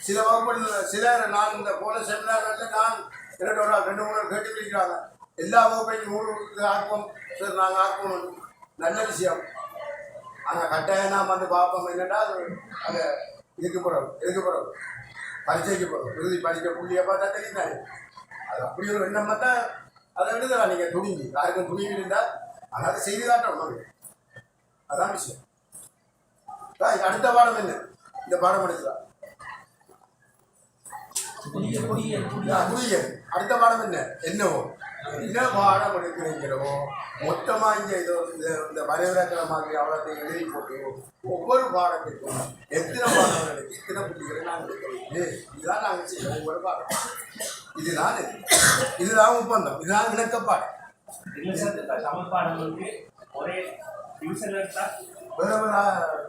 சில வகுப்புகள் சிலர் நான் இந்த போன செமினார்களில் நான் 2 கேட்டு பிடிக்கிறாங்க எல்லா வகுப்பையும் 100 ஆக்குவோம் சார் நாங்கள் ஆக்குவோம் நல்ல விஷயம் ஆனால் கட்டாயம் நாம் வந்து பார்ப்போம் என்னென்னா அது இதுக்கு போகிறோம் பரீட்சைக்கு போகிறோம் இறுதி பரீட்சை புள்ளியை பார்த்தா தெரியுதானே அது அப்படி ஒரு எண்ணம் பார்த்தா அதை விடுதலாம் நீங்கள் துணிஞ்சு யாருக்கும் துணிவு இருந்தால் அதாவது செய்தி காட்டணும் அதான் விஷயம் அடுத்த பாடம் என்ன இந்த பாடம் எடுக்கலாம் புரியல் அடுத்த பாடம் என்னவோ என்ன பாடம் எடுக்கிறீங்களோ மொத்தமா இந்த வரைவிலக்கணமாக அவரத்தை எழுதி போட்டு ஒவ்வொரு பாடத்திற்கும் எத்தனை மாணவர்களுக்கு எத்தனை புள்ளிகளை நாங்கள் எடுக்கிறீங்க இதுதான் நாங்கள் செய்ய ஒவ்வொரு பாடம் இதுதான் ஒப்பந்தம் இதுதான் இணக்கப்பாடு தமிழ் பாடம் வந்து ஒரே டிவிஷன் எடுத்தா வேற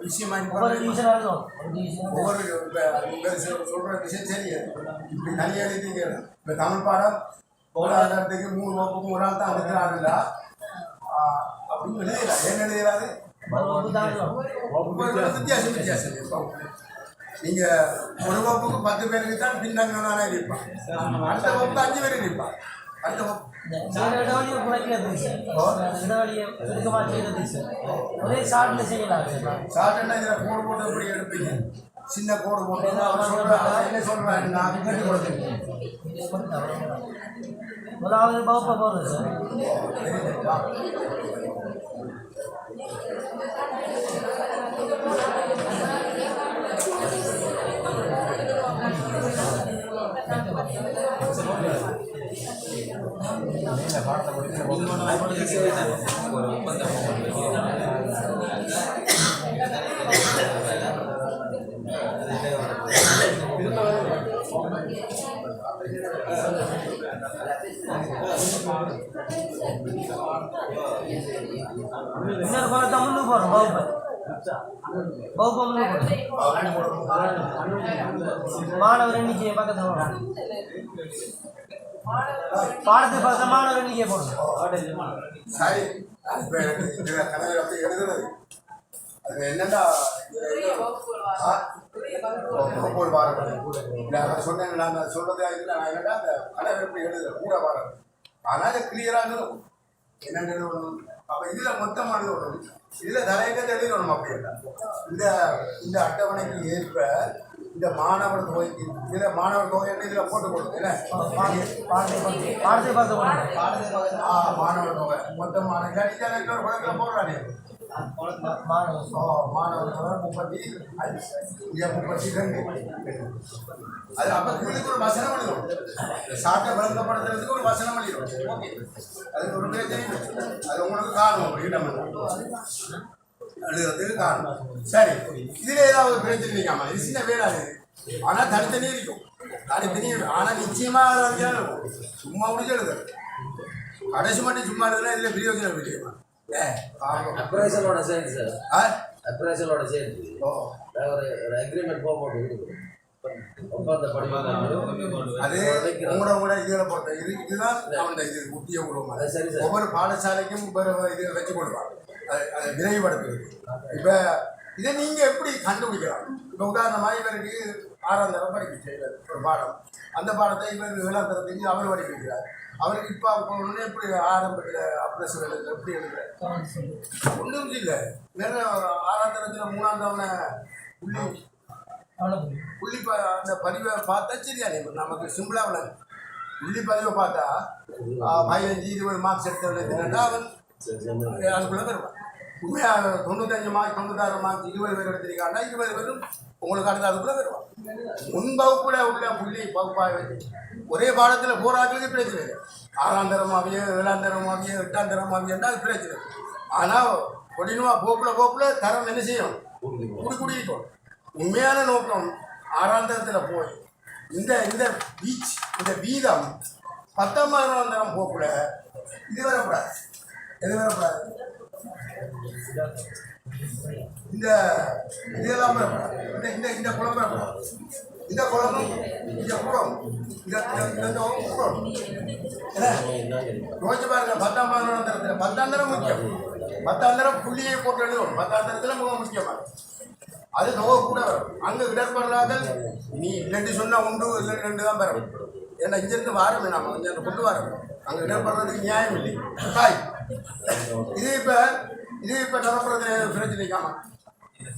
விஷயமா ஒவ்வொரு சொல்ற விஷயம் சரி இப்படி நிறைய எழுதிங்க இப்போ தமிழ் பாடம் பொருளாதாரத்துக்கு 3 வகுப்புக்கும் ஒரு ஆள் தான் எடுக்கிறாருல்ல அப்படின்னு எழுதல ஏன் எழுதுறாரு வித்தியாசம் நீங்க ஒரு வகுப்புக்கு 10 பேருக்கு தான் பின்னங்க தானே இருப்பான் அடுத்த வகுப்பு 5 பேர் இருப்பான் அடுத்த வகுப்பு ஒரே ஷார்ட்ல செய்யலாம் ஷார்ட்னா இதில் கோடு போட்டு எப்படி எடுப்பீங்க சின்ன கோடு போட்டு என்ன சொல்றாங்க நான் கட்டி கொடுத்துருக்கேன் முதலாவது வகுப்பை போடுறது சார் ஒரு ஒப்பந்தம் இன்னொரு பழத்தை முன்னுக்கு போகிறோம் வகுப்பு வகுப்பு முன்னுக்கு போகிறோம் மாணவர் எண்ணிக்கையை பக்கத்தில் போகிறோம் பாடத்தை பார்த்த மாணவர் எண்ணிக்கையை போடணும் சரி இப்போ எனக்கு இதில் கணவர் அப்படி எழுதுறது அது என்னென்னா வகுப்பு வாரம் சொன்னேன் நான் சொல்கிறதா இல்லை நான் என்னடா அந்த கணவர் எப்படி எழுதுறேன் கூட வாரம் ஆனால் அது கிளியராக என்னென்ன எழுதணும் அப்போ இதில் மொத்தமாக எழுதணும் இதில் தலையங்கத்தை எழுதணும் அப்படின்னா இந்த அட்டவணைக்கு ஏற்ப இந்த மாணவர் தொகைக்கு இதில் மாணவர் தொகை இதில் போட்டு கொடுக்கும் என்ன பாடத்தை பார்த்து மாணவர் தொகை மொத்தமான இல்லாட்டி குழந்தைல போடுறானே மாணவர் தொகை 32 அது அப்போ இதுக்கு ஒரு வசனம் எழுதும் சாட்டை விளங்கப்படுத்துறதுக்கு ஒரு வசனம் எழுதும் ஓகே அதுக்கு ஒரு பிரச்சனை அது உங்களுக்கு காணும் இடம் எழுதுறதுக்கு காணும் சரி இதில் ஏதாவது பிரச்சனை இருக்காமா இது சின்ன வேடாது ஆனால் தனித்தனியே இருக்கும் தனித்தனியே ஆனால் நிச்சயமாக சும்மா முடிஞ்சு எழுதுறது கடைசி மட்டும் சும்மா எழுதுனா இதில் பிரயோஜனம் இல்லையம்மா அப்ரைசலோட சேர்ந்து சார் அப்ரைசலோட சேர்ந்து ஓ ஒரு அக்ரிமெண்ட் போட்டு கொடுக்குறோம் ஒப்பந்த படிவம் அது உங்களோட இதில் பொறுத்த இதுதான் அவன் இது முக்கிய உருவம் சரி சார் ஒவ்வொரு பாடசாலைக்கும் இது வச்சு கொள்வாங்க அதை விரைவுபடுத்துறது இப்போ இதை நீங்கள் எப்படி கண்டுபிடிக்கலாம் இப்போ உதாரணமாக இவருக்கு 6ஆம் தரம் படிக்க செய்கிறார் ஒரு பாடம் அந்த பாடத்தை இவர் 7ஆம் தரத்துக்கு அவர் படிக்கிறார் அவருக்கு இப்போ ஒன்று எப்படி ஆரம்பத்தில் அப்ரஸ் எழுது எப்படி எழுதுறாரு ஒன்றும் இல்லை வேற 6ஆம் தரத்தில் 3ஆம் தவணை புள்ளி அந்த பதிவை பார்த்தா சரியானே நமக்கு சிம்பிளாக விளங்கு புள்ளி பதிவை பார்த்தா 15-20 மார்க்ஸ் எடுத்தவன் அவன் அதுக்குள்ளே வருவான் உண்மையாக 95 மார்க் 96 மார்க் 20 பேர் எடுத்திருக்காங்கன்னா 20 பேரும் உங்களுக்கு அடுத்த அதுக்குள்ளே வருவான் முன் வகுப்புல உள்ள புள்ளி பகுப்பாய்வு ஒரே பாடத்தில் போராட்டத்துக்கு பிரச்சனை இல்லை 6ஆம் தரமாவியோ 7ஆம் தரமாவியோ 8ஆம் தரமாவியோன்னா அது பிரச்சனை ஆனால் கொடினுவா போக்கில் தரம் என்ன செய்யும் குடிக்கும் உண்மையான நோக்கம் 6ஆம் தரத்தில் போய் இந்த பீச் இந்த வீதம் 10ஆம் தரம் போக்கில் இது வரக்கூடாது எது வரக்கூடாது இந்த இதெல்லாம் இந்த குளம் வரக்கூடாது இந்த குளமும் இந்த குளம் இந்த குளம் யோசிச்சு பாருங்க 10ஆம் தரத்தில் 10ஆம் தரம் முக்கியம் 10ஆம் தரம் புள்ளியை போட்டு எழுதணும் 10ஆம் தரத்தில் மிக முக்கியமாக அது தொகை கூட வரும் அங்கே இடர்படுறார்கள் நீ 2 சொன்னால் 1 இல்லை 2 தான் வரும் ஏன்னா இங்கிருந்து வாரமே நம்ம இங்கே கொண்டு வரோம் அங்கே இடர்படுறதுக்கு நியாயம் இல்லை தாய் இது இப்போ நடப்புறது பிரச்சனைக்காம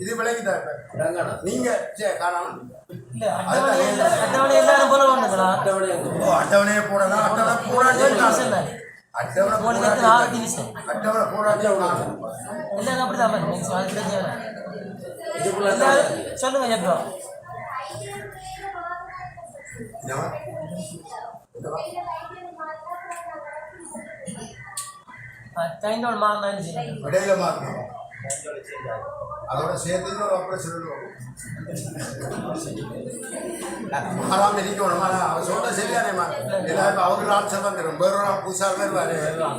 இது விளங்கிட்டா இப்போ நீங்கள் சரி காணாமல் எல்லாரும் போல அட்டவணையை போடலாம் அட்டவணை போடாட்டி அட்டவணை போடாட்டி எல்லாரும் அப்படிதான் சொல்லுங்க எப்போ டைண்டோட மாறினாலும் சரி இடையில மாறணும் அதோட சேர்த்து ஒரு ஆப்ரேஷன் மாறாமல் இருக்கணும் அவர் சொல்ற சரியானேம்மா எல்லாருக்கும் அவருக்கு ஆப்ஷன் தான் தரும் வேற ஒரு புதுசாக வருவார்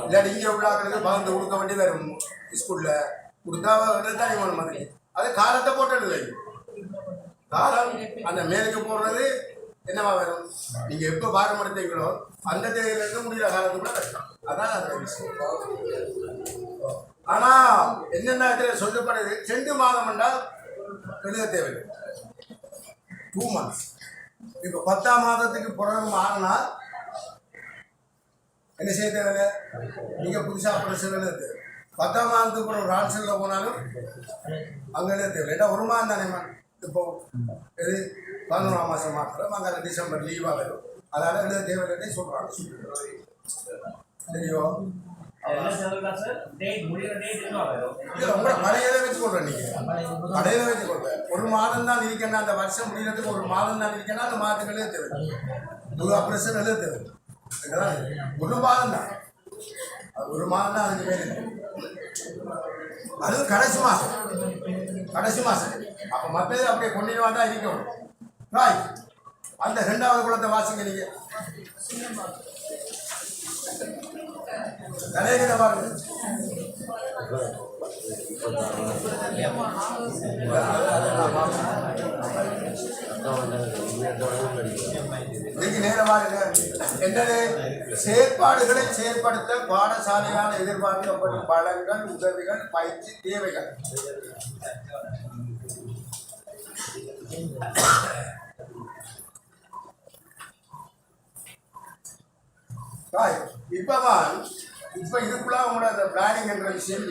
இல்லாட்டி இங்கே உள்ளாக்களுக்கு பகிர்ந்து கொடுக்க வேண்டி வரும் ஸ்கூலில் கொடுத்தா தான் வேணும் மாதிரி அது காலத்தை போட்டு காலம் அந்த மேலுக்கு போடுறது என்னவா வரும் நீங்கள் எப்போ பாரம் எடுத்தீங்களோ அந்த தேவையிலிருந்து முடிகிற காலத்துக்குள்ள கஷ்டம் அதான் அந்த விஷயம் ஆனால் என்னென்ன இதில் சொல்லப்படுது 2 மாதம் என்றால் எழுத தேவையில்லை 2 months இப்போ 10ஆம் மாதத்துக்கு பிறகு மாறினா என்ன செய்ய தேவையில்லை நீங்கள் புதுசாக பிரச்சனை எழுத தேவை 10ஆம் மாதத்துக்கு பிறகு ஒரு ரான்சலில் போனாலும் அங்கே எழுத தேவையில்லை ஏன்னா 1 மாதம் தானே இப்போ எது 11ஆம் மாதம் மாத்திரம் அங்கே டிசம்பர் லீவாக வரும் அதனால் எழுத தேவையில்லைன்னு சொல்கிறாங்க தெரியும் உங்களோட பழையதை வச்சுக்கொள்றேன் நீங்கள் பழையதை வச்சுக்கொள்றேன் 1 மாதம் தான் இருக்கேன்னா அந்த வருஷம் முடிகிறதுக்கு 1 மாதம் தான் இருக்கேன்னா அந்த மாதத்துக்கு எழுத தேவை புது ஆப்ரேஷன் எழுத தேவை ஒரு மாதம் தான், அது ஒரு மாதம் தான் அதுக்கு பேர். அதுவும் கடைசி மாதம் அப்போ மற்றது அப்படியே கொண்டினவா தான் இருக்கணும். ராய் அந்த 2வது குளத்தை வாசிங்க நீங்க. தலைகிற பாருங்க. நேரமாக என்னது செயற்பாடுகளை செயற்படுத்த பாடசாலையால் எதிர்பார்க்கப்படும் பலன்கள், உதவிகள், பயிற்சி தேவைகள். இப்ப இதுக்குள்ள உங்களோட பிளானிங் என்ற விஷயம்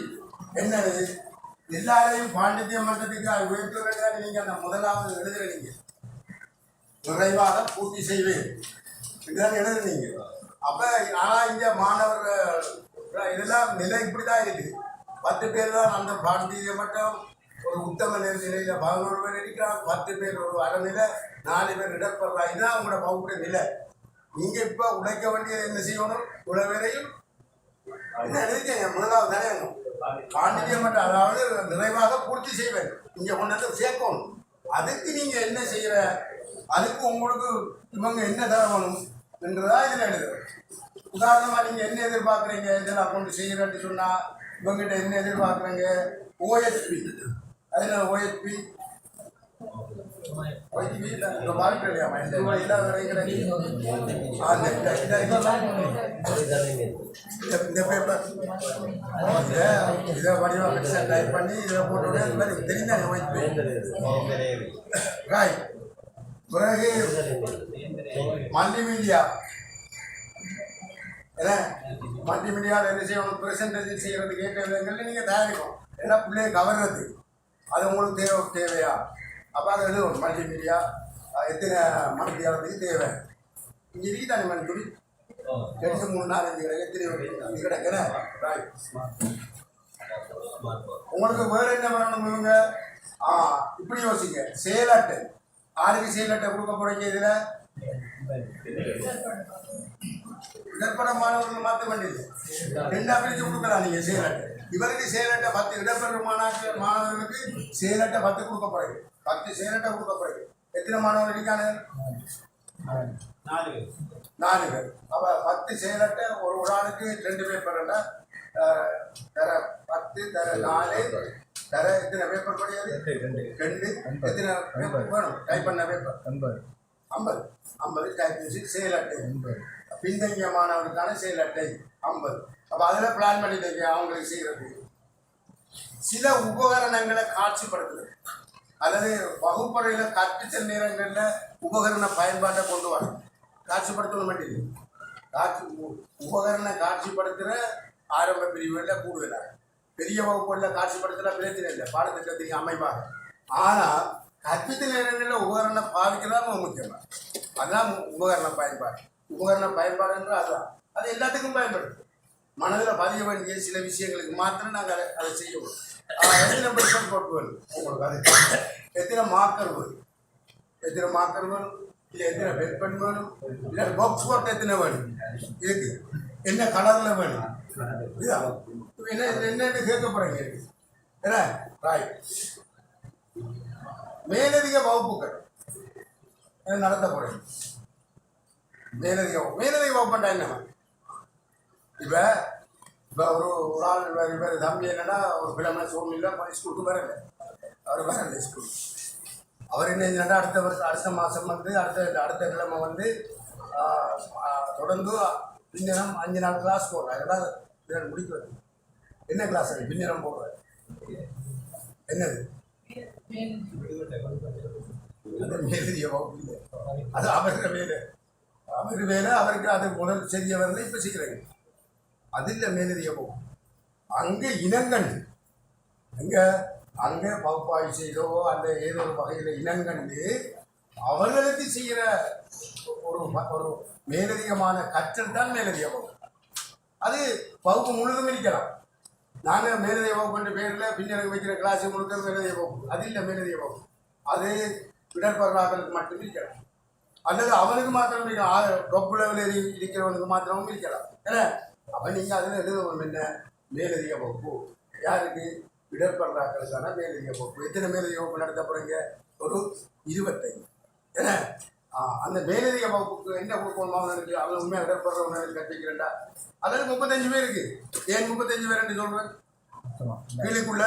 என்னது? எல்லாரையும் பாண்டித்யம் பண்றதுக்கு அது உயர்த்த வேண்டியதாக நீங்க அந்த முதலாவது எழுதுறீங்க, நிறைவாக பூர்த்தி செய்வேன் இதுதான் எழுதுனீங்க. அப்ப ஆனா இங்க மாணவர்கள் இதெல்லாம் நிலை இப்படிதான் இருக்குது. 10 பேர் தான் அந்த பாண்டித்யம் மட்டும் ஒரு உத்தம நிலையில 11 பேர் இருக்கிறாங்க, 10 பேர் ஒரு அறநிலை, 4 பேர் இடப்படுறா. இதுதான் உங்களோட வகுப்புடைய நிலை. நீங்க இப்ப உடைக்க வேண்டியது என்ன செய்யணும்? உழவரையும் என்ன எழுதிக்கங்க, முதலாவது நிலையணும் பாண்டித்யம் மட்டும், அதாவது நிறைவாக பூர்த்தி செய்வேன். இங்க கொண்டு வந்து சேர்க்கணும். அதுக்கு நீங்க என்ன செய்யற, அதுக்கு உங்களுக்கு இவங்க என்ன தரணும் என்றதா இதில் எழுதுறது. உதாரணமாக நீங்கள் என்ன எதிர்பார்க்குறீங்க, இதெல்லாம் கொண்டு செய்கிறேன்னு சொன்னால் இவங்ககிட்ட என்ன எதிர்பார்க்குறீங்க? OHP, அதில் OHP இந்த பேப்பர் இதை வடிவாக டைப் பண்ணி இதை போட்டு இந்த மாதிரி தெரிந்தானே OHP. ரைட். பிறகு மல்டிமீடியா, ஏன்னா மல்டிமீடியாவில் என்ன செய்யணும்? ப்ரெசன்டேஷன் செய்கிறதுக்கு ஏற்ற விதங்களில் நீங்கள் தயாரிக்கணும். ஏன்னா பிள்ளையை கவர்றது அது உங்களுக்கு தேவையா? அப்போ அதை எழுதணும். மல்டிமீடியா எத்தனை மல்டிமீடியாவுக்கு தேவை இங்கே இருக்குதானே மணிக்குடி 2, 3, 4, 5 எத்தனை இது கிடைக்கிறேன். உங்களுக்கு வேறு என்ன பண்ணணும்? இவங்க இப்படி யோசிங்க. செயலாட்டை ஆளுக்கு செயலட்டை கொடுக்க போறீங்க. இதுல இடப்பட மாணவர்கள் மாற்ற வேண்டியது 2 பிரிச்சு கொடுக்கலாம். நீங்க செயலட்டை இவருக்கு செயலட்டை 10, இடப்பெற மாணவர்களுக்கு செயலட்டை 10 கொடுக்க போறீங்க. 10 செயலட்டை கொடுக்க போறீங்க. எத்தனை மாணவர்கள் இருக்காங்க? 4 பேர். அப்ப 10 செயலட்டை ஒரு ஆளுக்கு 2 பேப்பர் தர 10 தர 4 தர எத்தனை பேப்பர் படியாது? 2. எத்தனை பேப்பர் வேணும்? டைப் பண்ண பேப்பர் 50 டைப் செயலட்டை. பின்தங்கிய மாணவருக்கான செயலட்டை 50. அப்போ அதில் பிளான் பண்ணிட்டு அவங்களுக்கு செய்கிறது. சில உபகரணங்களை காட்சிப்படுத்துது, அல்லது வகுப்பறையில் கற்பித்தல் நேரங்களில் உபகரண பயன்பாட்டை கொண்டு வர காட்சிப்படுத்தணும் வேண்டியது. உபகரண காட்சிப்படுத்துகிற ஆரம்ப பிரிவுகளில் கூடுதலாக, பெரிய வகுப்புகளில் காட்சிப்படுத்தினா பிரச்சனை இல்லை, பாடத்திட்டத்துக்கு அமைப்பாக. ஆனால் கற்பித்தல் நேரங்களில் உபகரணம் பாவிக்கிறதா முக்கியமாக. அதுதான் உபகரண பயன்பாடு. உபகரண பயன்பாடு என்று அதுதான். அது எல்லாத்துக்கும் பயன்படுது. மனதில் பதிய வேண்டிய சில விஷயங்களுக்கு மாத்திரம் நாங்கள் அதை செய்யணும். எத்தனை பெர்சன்ட் போட்டு வேணும் உங்களுக்கு, அது எத்தனை மார்க்கர் வேணும், இல்லை எத்தனை பெட் பண்ணி வேணும், இல்லை பாக்ஸ் போட்டு எத்தனை வேணும், இதுக்கு என்ன கலரில் வேணும், இதுதான் என்னென்னு கேட்க போகிறீங்க. ஏன்னா ராய் மேலதிக வகுப்புகள் நடத்த போகிறேன். மேலதிக வகுப்புண்டா என்ன? இப்போ ஒரு ஆள் இவர் தம்பி என்னன்னா ஒரு கிழமை சூழ்நிலை ஸ்கூலுக்கு வரல, அவர் வரல ஸ்கூல். அவர் என்ன செஞ்சாண்டா அடுத்த மாதம் வந்து அடுத்த கிழமை வந்து தொடர்ந்து பின்னரம் 5 நாள் கிளாஸ் போடுறார். அதெல்லாம் முடிக்கிறது. என்ன கிளாஸ் அது? பின்னரம் போடுறாரு. என்னது? அது மேலதிக வகுப்பு இல்லை, அது அவருக்கு வேலை. அவருக்கு அது முதல் செய்ய வரல, இப்போ செய்கிறாங்க. அது இல்லை மேலதிக வகுப்பு. அங்கே இனங்கண்டு அங்கே பகுப்பாய்வு செய்தோ அந்த ஏதோ ஒரு வகையில் இனங்கண்டு அவர்களுக்கு செய்கிற ஒரு மேலதிகமான கற்றல் தான் மேலதிக வகுப்பு. அது வகுப்பு முழுதும் இருக்கலாம். நாங்கள் மேலதிக வகுப்புன்ற பேரில் பின்னருக்கு வைக்கிற கிளாஸ் முழுக்க மேலதிக வகுப்பு. அது இல்லை மேலதிக வகுப்பு. அது இடர்படுறார்களுக்கு மட்டும் இருக்கலாம். அல்லது அவனுக்கு மாத்திரம் இருக்கலாம், டொப்பு லெவலில் இருக்கிறவனுக்கு மாத்திரமும் இருக்கலாம். ஏன்னா அப்போ நீங்கள் அதில் எழுதணும் என்ன மேலதிக வகுப்பு யாருக்கு இடர்படுறாக்களுக்கான மேலதிக வகுப்பு. எத்தனை மேலதிக வகுப்பு நடத்த போகிறீங்க? ஒரு 25. ஏன்னா அந்த மேலதிக வகுப்புக்கு என்ன கொடுக்கணும் இருக்குது? அவன் உண்மையாக இடர்படுறவங்க கற்பிக்கிறேன்டா அதில் 35 பேருக்கு. ஏன் 35 பேர் சொல்கிறேன்? கீழுக்குள்ள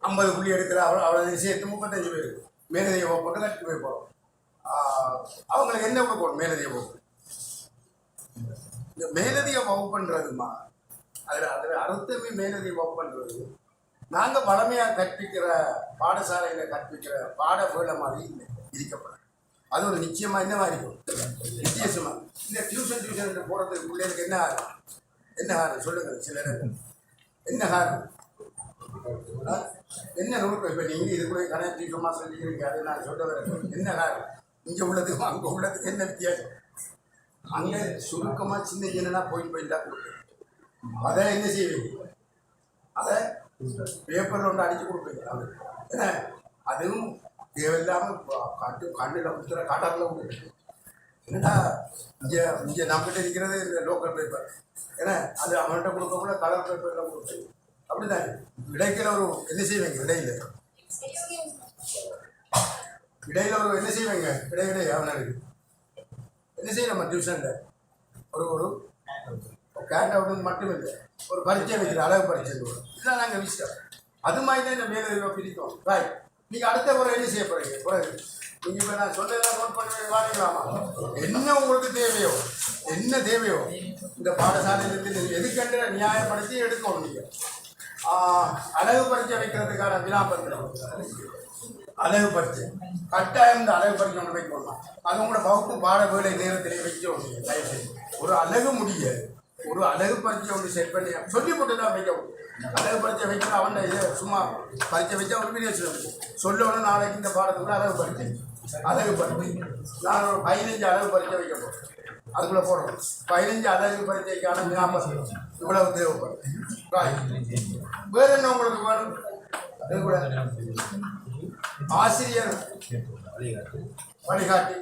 50 புள்ளி எடுக்கிற அவ்வளோ சேர்த்து 35 பேர் மேலதிக வகுப்பு கற்று போய் போகிறோம். அவங்களுக்கு என்ன கொடுக்கணும்? மேலதிக வகுப்பு. இந்த மேலதிக வகுப்புன்றதுமா அதில் அர்த்தமே மேலதிக வகுப்புன்றது நாங்கள் வளமையாக கற்பிக்கிற பாடசாலையில் கற்பிக்கிற பாட வேலை மாதிரி இல்லை இருக்கப்படும். அது ஒரு நிச்சயமாக என்ன மாதிரி இருக்கும்? வித்தியாசமாக இந்த டியூஷன் போகிறதுக்கு பிள்ளைகளுக்கு என்ன காரணம்? என்ன காரணம் சொல்லுங்கள். சில நேரம் என்ன காரணம்? என்ன நோக்கம்? இப்போ நீங்கள் இது கூட கணக்கு டியூஷமாக சொல்லிக்கிறீங்க, அதை நான் சொல்ல வரேன். என்ன காரணம்? இங்கே உள்ளதுக்கும் அங்கே உள்ளதுக்கு என்ன வித்தியாசம்? அங்கே சுருக்கமாக சின்ன சின்னதாக போயிட்டா கொடுக்குறேன். அதை என்ன செய்வீங்க? அதை பேப்பரில் ஒன்று அடித்து கொடுப்பீங்க. அது ஏன்னா அதுவும் தேவையில்லாமல் கண்ணில் ஊற்றுற காட்டாரில் விட்டு என்னடா இங்கே நம்மகிட்ட இருக்கிறது இந்த லோக்கல் பேப்பர். ஏன்னா அது அவன்கிட்ட கொடுக்கக்கூட கலர் பேப்பரில் கொடுப்பீங்க. அப்படி தானே இடைக்கிற ஒரு என்ன செய்வீங்க? இடையில ஒரு என்ன செய்வீங்க? இடையிடையே அவனுக்கு என்ன செய்யணும்? டியூஷனில் ஒரு கேண்ட் அவுட் மட்டும் இல்லை, ஒரு பரீட்சை வைக்கிற அளவு பரீட்சை இதுதான் நாங்கள் விஷயம். அது மாதிரி தான் இந்த மேலே பிடிக்கும். ரைட், நீங்கள் அடுத்த முறை என்ன செய்ய போகிறீங்க? பிறகு நீங்கள் இப்போ நான் சொன்னதெல்லாம் நோட் பண்ணி வாங்கிக்கலாமா? என்ன உங்களுக்கு தேவையோ, என்ன தேவையோ இந்த பாடசாலையிலிருந்து எதுக்கென்ற நியாயப்படுத்தி எடுக்கணும். நீங்கள் அழகு பரீட்சை வைக்கிறதுக்கான வினாபத்திரம், அழகு பரீட்சை கட்டாயம் இந்த அழகு பரீட்சை ஒன்று வைக்கணும். அது உங்களோட வகுப்பு பாட வேலை நேரத்திலே வைக்கணும். தயவுசெய்து ஒரு அழகு முடிய ஒரு அழகு பரீட்சை ஒன்று செட் பண்ணி சொல்லி போட்டு தான் வைக்கணும். அழகு பரீட்சை வைக்கணும். அவன் இதை சும்மா பரீட்சை வச்சா ஒரு வீடியோ சொல்லணும். நாளைக்கு இந்த பாடத்துக்குள்ள அழகு பரீட்சை நான் ஒரு 15 அழகு பரீட்சை வைக்க போகிறேன். அதுக்குள்ளே போடணும் 15 அழகு பரீட்சைக்கான வினாபத்திரம் இவ்வளவு தேவைப்படும். வேறு என்ன உங்களுக்கு வேணும்? அது கூட ஆசிரியர் வழிகாட்டி,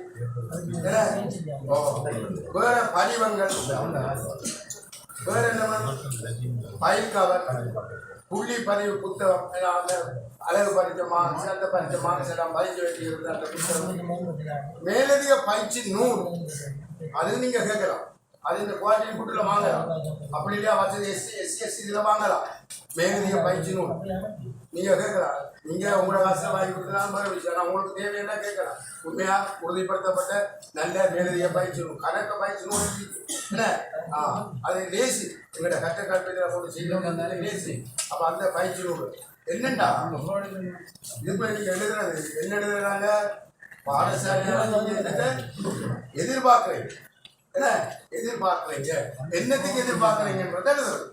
வேற பதிவங்கள், வேற என்ன ஃபைல் கவர், புள்ளி பதிவு புத்தகம், அழகு பரீட்சை மார்க்ஸ், அந்த பரீட்சை மார்க்ஸ் எல்லாம் பதிஞ்சு வைக்கிறது. அந்த புத்தகம் மேலதிக பயிற்சி நூல் அது நீங்கள் கேட்கலாம். அது இந்த குவாலிட்டி ஃபுட்டில் வாங்கலாம். அப்படி இல்லையா வசதி எஸ்சி இதில் வாங்கலாம். மேலதிக பயிற்சி நூல் நீங்கள் கேட்கலாம். நீங்கள் உங்களோட காசில் வாங்கி கொடுக்கலாம் வேறு விஷயம். நான் உங்களுக்கு தேவையான கேட்கலாம். உண்மையாக உறுதிப்படுத்தப்பட்ட நல்ல மேலதிக பயிற்சி நூல், கணக்க பயிற்சி நூல் என்ன அது லேசி எங்கள்கிட்ட கட்ட கல்வியில் போட்டு செய்யணும் லேசி. அப்போ அந்த பயிற்சி நூல் என்னண்டா இதுக்குள்ள நீங்கள் எழுதுறது என்ன எழுதுறாங்க? பாடசாலையில் நீங்கள் என்னத்தை எதிர்பார்க்குறீங்க? என்ன எதிர்பார்க்குறீங்க? என்னத்துக்கு எதிர்பார்க்குறீங்கன்றத எழுதுறது.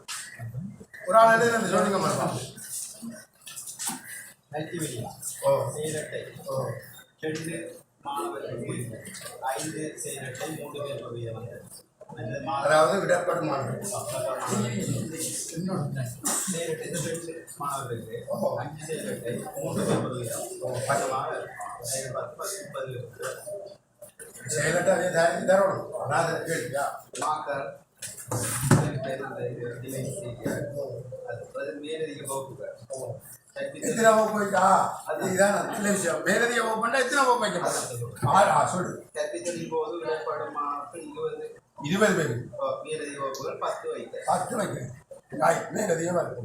ஒரு ஆள் எழுதுறது சொல்லுங்க மாட்டான். செயலட்டை 2 மாணவர்களுக்கு 5 செயலட்டை 3 பேர் பகுதியில் அதாவது விடப்படும் செயலட்டை 2 மாணவர்களுக்கு 5 செயலட்டை 3 பேர் பகுதியில் பணமாக 10-30 செயலட்டை அதே தரணும். அதாவது கேள்வியா மாக்கர் மேலதிக வகுப்புகள் எத்தனை வகுப்பு வைக்கா? அதுதான் நல்ல விஷயம். மேலதிக வகுப்பு பண்ணால் எத்தனை வகுப்பு வைக்க மாட்டேன் சொல்லு. கற்பித்தலின் போது விடப்படும் 20 பேர் மேலதிக வகுப்புகள் 10 வைக்க 10 வைக்கிறேன். மேலதிக வகுப்பு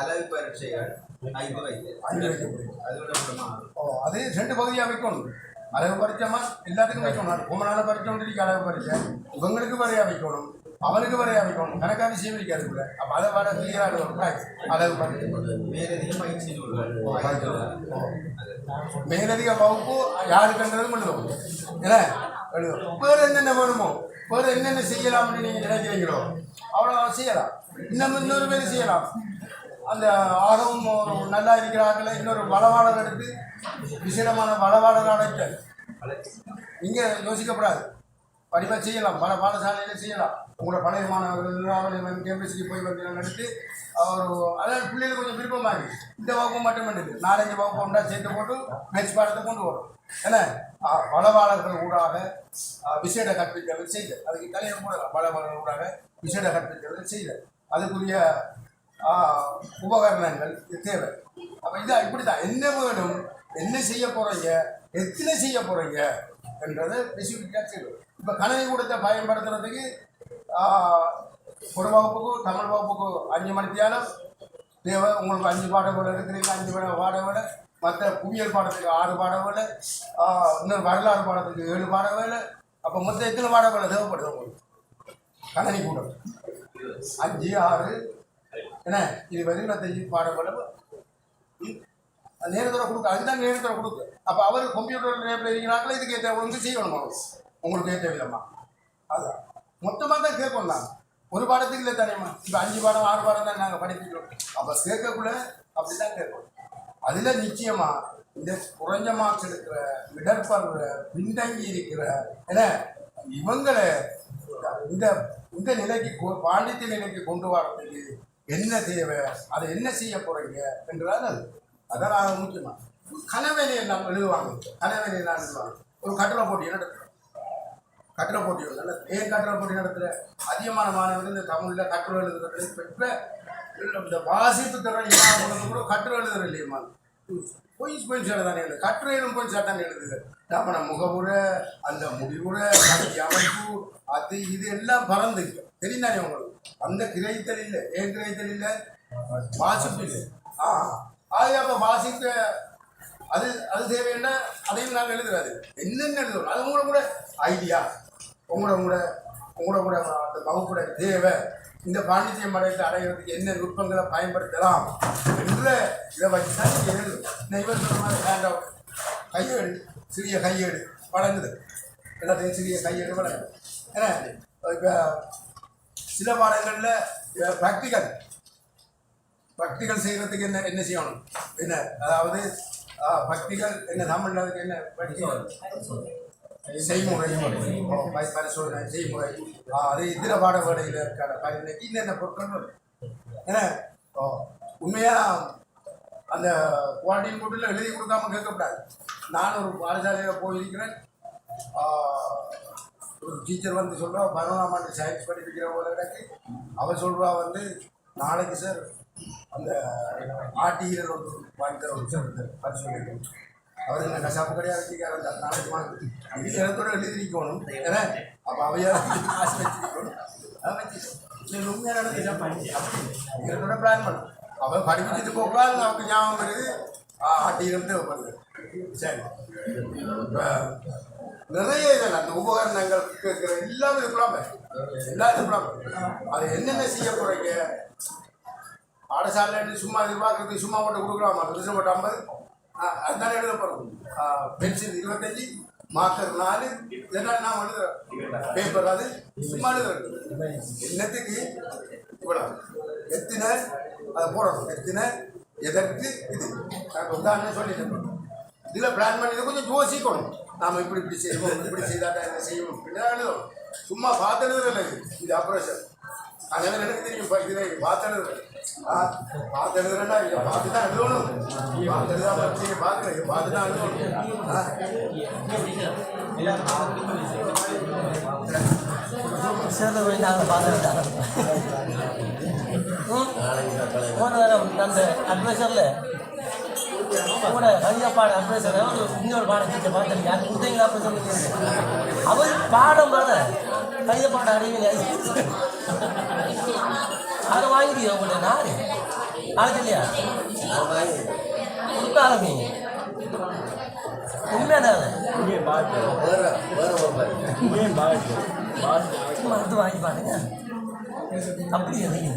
அழகு பரீட்சைகள் 5 வைக்க 5 வைக்க முடியும். அது விடப்படுமா? அது 2 பகுதியாக வைக்கணும். அழகு பரீட்சைமா எல்லாத்துக்கும் வைக்கணும். ரொம்ப நாள் பரீட்சை ஒன்று அழகு பரீட்சை இவங்களுக்கு வரையா வைக்கணும், அவனுக்கு வரையா வைக்கணும். கணக்காக விஷயம் இருக்காதுக்குள்ள. அப்போ அதை வர கிளியராக அழகு பரீட்சை மேலதிக பயிற்சி நூல்கள் மேலதிக வகுப்பு யாருக்குன்றதும் எழுதும். ஏன்னா எழுதும். வேறு என்னென்ன வேணுமோ, வேறு என்னென்ன செய்யலாம்னு நீங்கள் நினைக்கிறீங்களோ அவ்வளோ செய்யலாம். இன்னொரு பேர் செய்யலாம். அந்த ஆகவும் நல்லா இருக்கிறார்கள இன்னொரு வளவாளர் எடுத்து விசேடமான வளவாளர் அழைக்க நீங்கள் யோசிக்கப்படாது. படிப்பை செய்யலாம், பல பாடசாலையில் செய்யலாம். உங்களோட பழைய மாணவர்கள் கேம்பஸுக்கு போய் வந்து எடுத்து ஒரு அதாவது பிள்ளைகளுக்கு கொஞ்சம் விருப்பமாக இருக்குது. இந்த வகுப்பு மட்டும் இருக்குது, 4-5 வகுப்பு ஒன்றா சேர்த்து போட்டு மேட்ச் பாடத்தை கொண்டு வரும். ஏன்னா பலவாளர்கள் ஊடாக விசேட கற்பித்தல் செய்த, அதுக்கு தலையை போடலாம். பலவாளர்கள் ஊடாக விசேட கற்பித்தல் செய்த, அதுக்குரிய உபகரணங்கள் தேவை. அப்போ இதான் இப்படி தான் என்ன வேணும், என்ன செய்ய போகிறீங்க, எத்தனை செய்ய போகிறீங்க என்றதை ஸ்பெசிஃபிக்காக செய்யணும். இப்போ கணனி கூடத்தை பயன்படுத்துறதுக்கு ஒரு வகுப்புக்கு தமிழ் வகுப்புக்கு 5 மணித்தியாலம் தேவை. உங்களுக்கு 5 பாடங்கள் இருக்கிறீங்க, 5 பாடங்களை, மற்ற புவியியல் பாடத்துக்கு 6 பாடங்களை, இன்னொரு வரலாறு பாடத்துக்கு 7 பாடங்களை. அப்போ மொத்தம் எத்தனை பாடங்களை தேவைப்படுது உங்களுக்கு? கணனி கூடம் 5, 6 என்ன 20, 25 பாடங்களை நேரத்தோட கொடுக்க, அதுதான் நேரத்தோட கொடுக்கு. அப்போ அவர் கம்ப்யூட்டர் லேபில் இருக்கிறாங்களோ இதுக்கு ஏற்ற ஒழுங்கு செய்யணும், உங்களுக்கு ஏற்ற விதமாக. அதுதான் மொத்தமாக தான் கேட்கணும். நாங்கள் ஒரு பாடத்துக்கு இல்லை தானேம்மா, இப்போ 5 பாடம் 6 பாடம் தான் நாங்கள் படிப்பிக்கிறோம். அப்போ கேட்கக்குள்ள அப்படி தான் கேட்கணும். அதில் நிச்சயமாக இந்த குறைஞ்ச மார்க்ஸ் எடுக்கிற, இடர்படுற, பின்தங்கி இருக்கிற ஏன்னா இவங்களை இந்த இந்த நிலைக்கு பாண்டித்ய நிலைக்கு கொண்டு வரதுக்கு என்ன தேவை, அதை என்ன செய்ய போகிறீங்க என்றால் அதான் நான் முக்கியமாக கனவேலையை நம்ம எழுதுவாங்க. கனவேலையை நான் எழுதுவாங்க. ஒரு கட்டுரை போட்டி நடத்துகிறோம். கட்டுரை போட்டி நல்ல ஏன் கட்டுரை போட்டி நடத்துகிற அதிகமான மாணவர்கள் இந்த தமிழில் கட்டுரை எழுதுறது. இப்போ இந்த வாசிப்பு திறன் இல்லாமல் கூட கட்டுரை எழுதுறது இல்லையம்மா. போய் சேர தானே எழுது, கட்டுரையிலும் போய் சேர் தானே எழுதுது. நம்ம முகவுரை, அந்த முடிவுரை, கட்சி அமைப்பு, அது இது எல்லாம் பறந்துக்கு தெரிந்தானே உங்களுக்கு. அந்த கிரகித்தல் இல்லை, ஏன் கிரகித்தல் இல்லை, வாசிப்பு இல்லை. அது அப்போ வாசிக்க அது அது தேவைன்னா அதையும் நாங்கள் எழுதுறாது. என்னென்ன எழுதுறோம் அது கூட ஐடியா, உங்களோட அந்த வகுப்புட தேவை, இந்த பாண்டித்யம் அடைகிறதுக்கு என்ன நுட்பங்களை பயன்படுத்தலாம் என்ற இதை வச்சு தான் நீங்கள் எழுதும். இவர் சொன்ன மாதிரி ஹேண்ட் அவுட், கையேடு, சிறிய கையேடு வழங்குது, எல்லாத்தையும் சிறிய கையேடு வழங்குது. ஏன்னா இப்போ சில பாடங்களில் பக்திகள் செய்கிறதுக்கு என்ன செய்யணும், என்ன அதாவது பக்திகள் என்ன தமிழில் அதுக்கு என்ன பக்திகள் செய்முறை, பரிசோதனை செய்முறை, அது இதர பாட வேலையில் இருக்கான பயனுக்கு என்னென்ன பொருட்கள் ஏன்னா உண்மையாக அந்த குவாலிட்டியின் கூட்டில் எழுதி கொடுக்காம கேட்கக்கூடாது. நான் ஒரு பாடசாலையில் போயிருக்கிறேன். ஒரு டீச்சர் வந்து சொல்கிறா 11ஆம் ஆண்டு சயின்ஸ் படிப்பிக்கிற போல எனக்கு அவள் சொல்கிறா வந்து நாளைக்கு சார் அந்த ஆர்டிகள் ஒரு வாங்கிக்கிற ஒரு சார் பரிசோதனை அவர் என்ன கசாப்பு கிடையாது வச்சுக்கார நாளைக்கு இது இடத்தோட எழுதிக்கணும். ஏன்னா அப்போ அவையாக ஆசை வச்சுக்கணும். அதை வச்சு உண்மையாக நடந்து இடத்தோட பிளான் பண்ணும். அவள் படிப்பிச்சுட்டு போகலாம், அவருக்கு ஞாபகம் வருது ஆர்டிகள் தேவைப்படுது. சரி, நிறைய இதெல்லாம் அந்த உபகரணங்கள் கேட்குற எல்லாமே இருக்கலாமே, எல்லாம் இருக்கலாமே. அது என்னென்ன செய்ய போகிறீங்க, பாடசாலைன்னு சும்மா எதிர்பார்க்கறதுக்கு சும்மா மட்டும் கொடுக்கலாமா, ரிசர்வ் போட்டு 50 அதுதானே எழுதப்படும். பென்சில் 25, மார்க்கர் 4, இதெல்லாம் நான் எழுதுறேன். பேப்பர் அது சும்மா எழுதுறேன். என்னத்துக்கு இவ்வளோ எத்தனை அதை போடணும், எத்தனை எதற்கு இது நான் உதாரணம் சொல்லிட்டேன். இதில் பிளான் பண்ணி கொஞ்சம் யோசிக்கணும். நாம் இப்படி செய்வோம், இப்படி செய்தாட்டா என்ன செய்யணும் அப்படின்னா எழுதணும். சும்மா பார்த்து எழுதுறதில்ல, இது ஆப்ரேஷன். அதனால எனக்கு தெரியும் இதில் பார்த்து எழுதுறேன். பார்த்து எழுதுறேன்னா இதை பார்த்து தான் எழுதணும். பார்த்து எழுதாம பார்க்குறேன், பார்த்து தான் எழுதணும். நாங்கள் பார்த்துக்கிட்டாங்க போன நேரம் அந்த அட்வைசரில் கூட கணிதப்பாட அட்வைசர் இன்னொரு பாடம் டீச்சர் பார்த்துருக்கேன். அது கொடுத்தீங்களா அப்போ சொல்லி அவர் பாடம் வர கணிதப்பாட அறிவியல் அதை வாங்கிடுங்க உங்கள்கிட்ட நாளைக்கு இல்லையா கொடுக்க ஆரம்பிங்க. உண்மையான மருந்து வாங்கி பாருங்க. அப்படி எதுங்க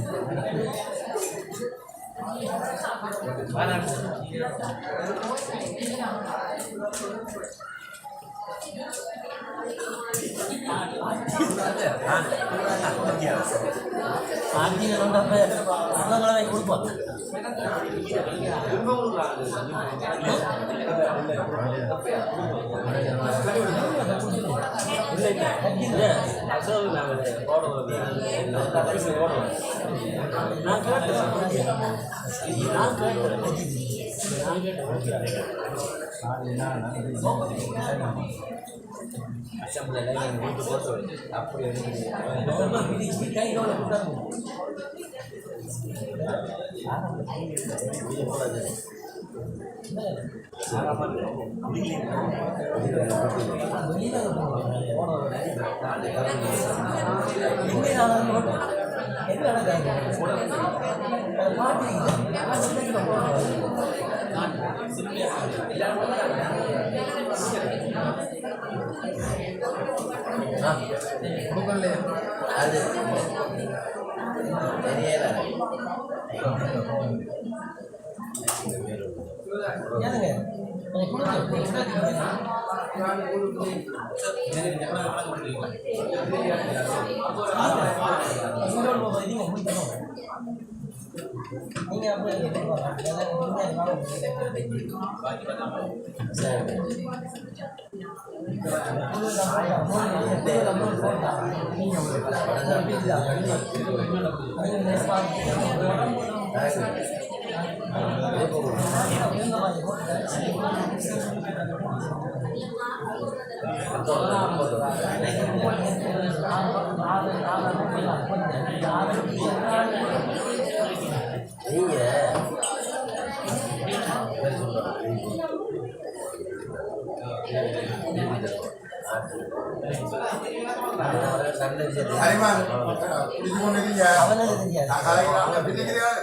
அஞ்சு புதன்கிழமை கொடுப்போம்.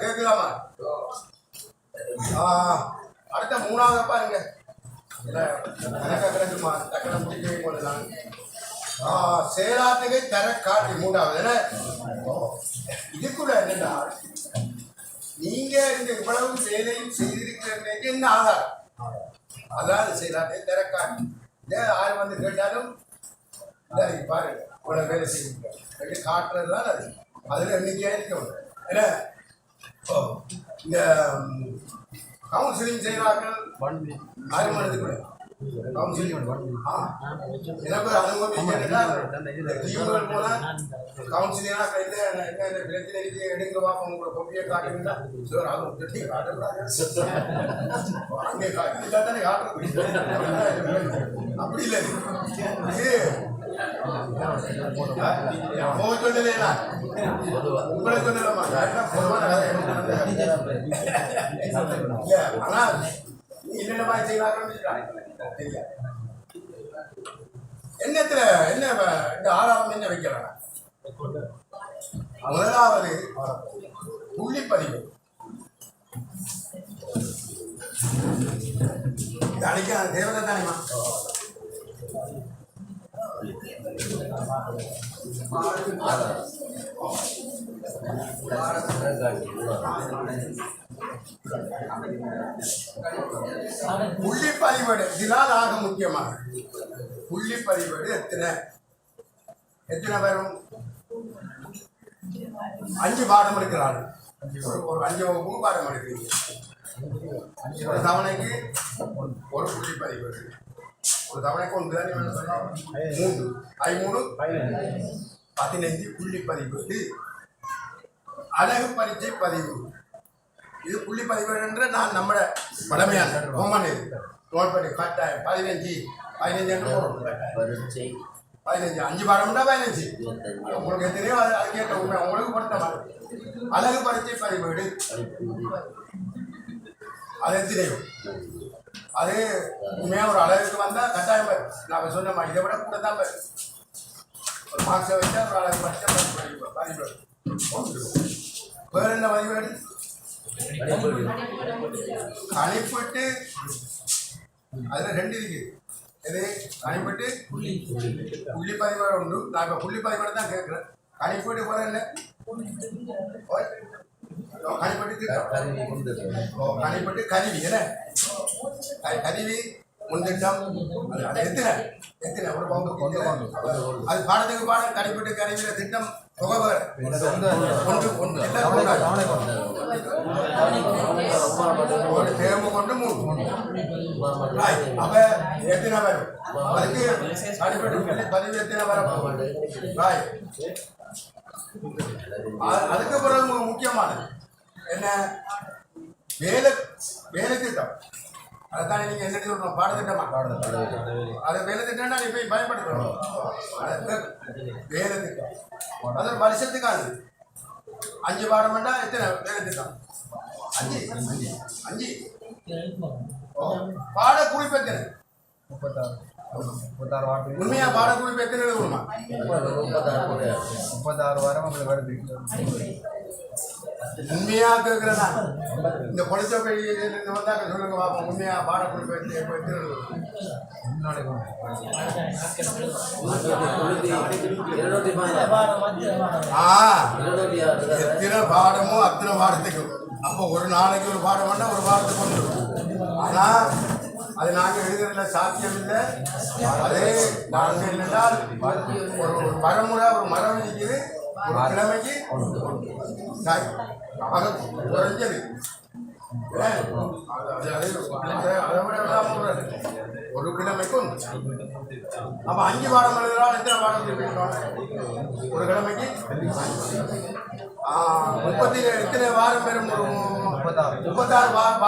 கேட்கலாமா? அடுத்த மூணாவது பாருங்க கிடைக்குமா டக்குனு முடிக்கவே போலதான். செயலாற்றுகை தர காட்டி மூன்றாவது. இதுக்குள்ள என்னன்னா நீங்க இந்த இவ்வளவு வேலையும் செய்திருக்கிறீங்க என்ன ஆதாரம்? அதாவது செயலாற்றை தர காட்டி இதே யாரு வந்து கேட்டாலும் பாருங்க இவ்வளவு வேலை செய்திருக்க காட்டுறது தான் அது. அதுல எண்ணிக்கையா இருக்கணும். ஏன்னா இந்த கவுன்சிலிங் செய்கிறார்கள் ஆறு கூட கவுன்சிலிங் எனக்கு ஒரு அனுபவம் தீவுகள் போல கவுன்சிலிங்காக கையில் என்ன பிரச்சனைக்கு எடுங்க பார்ப்போம். உங்களை கொப்பியை காட்டுங்களா சார்? அது காட்டக்கூடாது, அங்கே தானே காட்டுறது. அப்படி இல்லை இது சொல்லலையா உங்களை சொல்லலாமா? ஆனால் என்னென்ன மாதிரி செய்யலாம் என்னத்துல என்ன இந்த ஆதாரம் என்ன வைக்கிறாங்க? முதலாவது புள்ளிப்பதிவு. அன்னைக்கு தேவதை தானேமா புள்ளிப்பதிவேடு இதனால் ஆக முக்கியமாக புள்ளிப்பதிவேடு எத்தனை வரும்? 5 பாடம் எடுக்கிறாங்க. ஒரு 5 வகுப்பு பாடம் எடுக்கிறீங்க. ஒரு தவணைக்கு ஒரு புள்ளிப்பதிவேடு. ஒரு தவணைக்கு 1 தானே 3 15 புள்ளிப்பதிவேடு. அழகு பரீட்சை பதிவு. இது புள்ளிப்பதிவு என்ற நான் நம்ம பழமையான ரோமன் நோட் பண்ணி கட்டாயம் 15 என்று 15 5 பாடம்னா 15 உங்களுக்கு எத்தனையோ அதுக்கேற்ற உண்மை உங்களுக்கு பொறுத்த மாதிரி. அழகு பரீட்சை பதிவேடு அது எத்தனையோ அது உண்மையாக ஒரு அழகுக்கு வந்தால் கட்டாயம் வரும். நான் சொன்ன மாதிரி இதை விட கூட தான் வரும். ஒரு மார்க்ஸை வச்சா ஒரு அழகு பரீட்சை பதிவேடு. வேறு என்ன பதிவேடு? கணிப்பட்டு அதுல 2 இருக்கு. எது கணிப்பட்டு புள்ளி பதிவேடு உண்டு. நான் இப்ப புள்ளி பதிவேடு தான் கேட்கிறேன். கணிப்பட்டு போற என்ன கணிப்பட்டு கணிப்பட்டு கருவி என்ன கருவி முன்திட்டம் எத்தனை ஒரு பங்கு அது பாடத்துக்கு பாடம் கணிப்பட்டு கருவியில திட்டம் தொகை வேறு. ஒன்று ஒன்று எல்லாரும் ஒரு தேர்வு கொண்டு 3. Right. அப்ப எத்தனை வரும்? அதுக்கு அடிப்படை பதிவு எத்தனை வரும்? Right. அதுக்கு பிறகு முக்கியமானது என்ன? வேலை திட்டம். அதான் நீங்க என்ன சொல்றோம்? பாடத்திட்டமா? அதை வேலை திட்டம்னா நீ போய் பயன்படுத்தணும். வேலை திட்டம் அது ஒரு வருஷத்துக்கானது. 5 பாடம் வேண்டா எத்தனை வேலை திட்டம்? 5 பாட குறிப்பு எத்தனை? 36 வாரம் உண்மையா பாட குறிப்பு எத்தனை எழுதுமா? 36 வாரம் உங்களுக்கு வருது. உண்மையா கேட்கிறேன்னா இந்த பொலிச்ச பையிலிருந்து வந்தாக்க சொல்லுங்க பாப்போம். உண்மையா பாட குறிப்பு எத்தனை எழுதுமா? எத்தனை பாடமோ அத்தனை பாடத்துக்கும். அப்போ ஒரு நாளைக்கு ஒரு பாடம் வேண்டாம், ஒரு பாடத்துக்கு ஒன்று. ஆனா அது நாங்கள் எழுதுறதுல சாத்தியம் இல்லை. அதே நாங்கள் என்னென்றால் ஒரு வரமுறை ஒரு மரம் இருக்குது. ஒரு கிழமைக்கு குறைஞ்சது அதை விட ஒரு கிழமைக்கு ஒன்று. அப்போ 5 பாடம் எழுதுறால் எத்தனை பாடம் ஒரு கிழமைக்கு 30 எத்தனை வாரம் பெறும்? 36 வாரம்.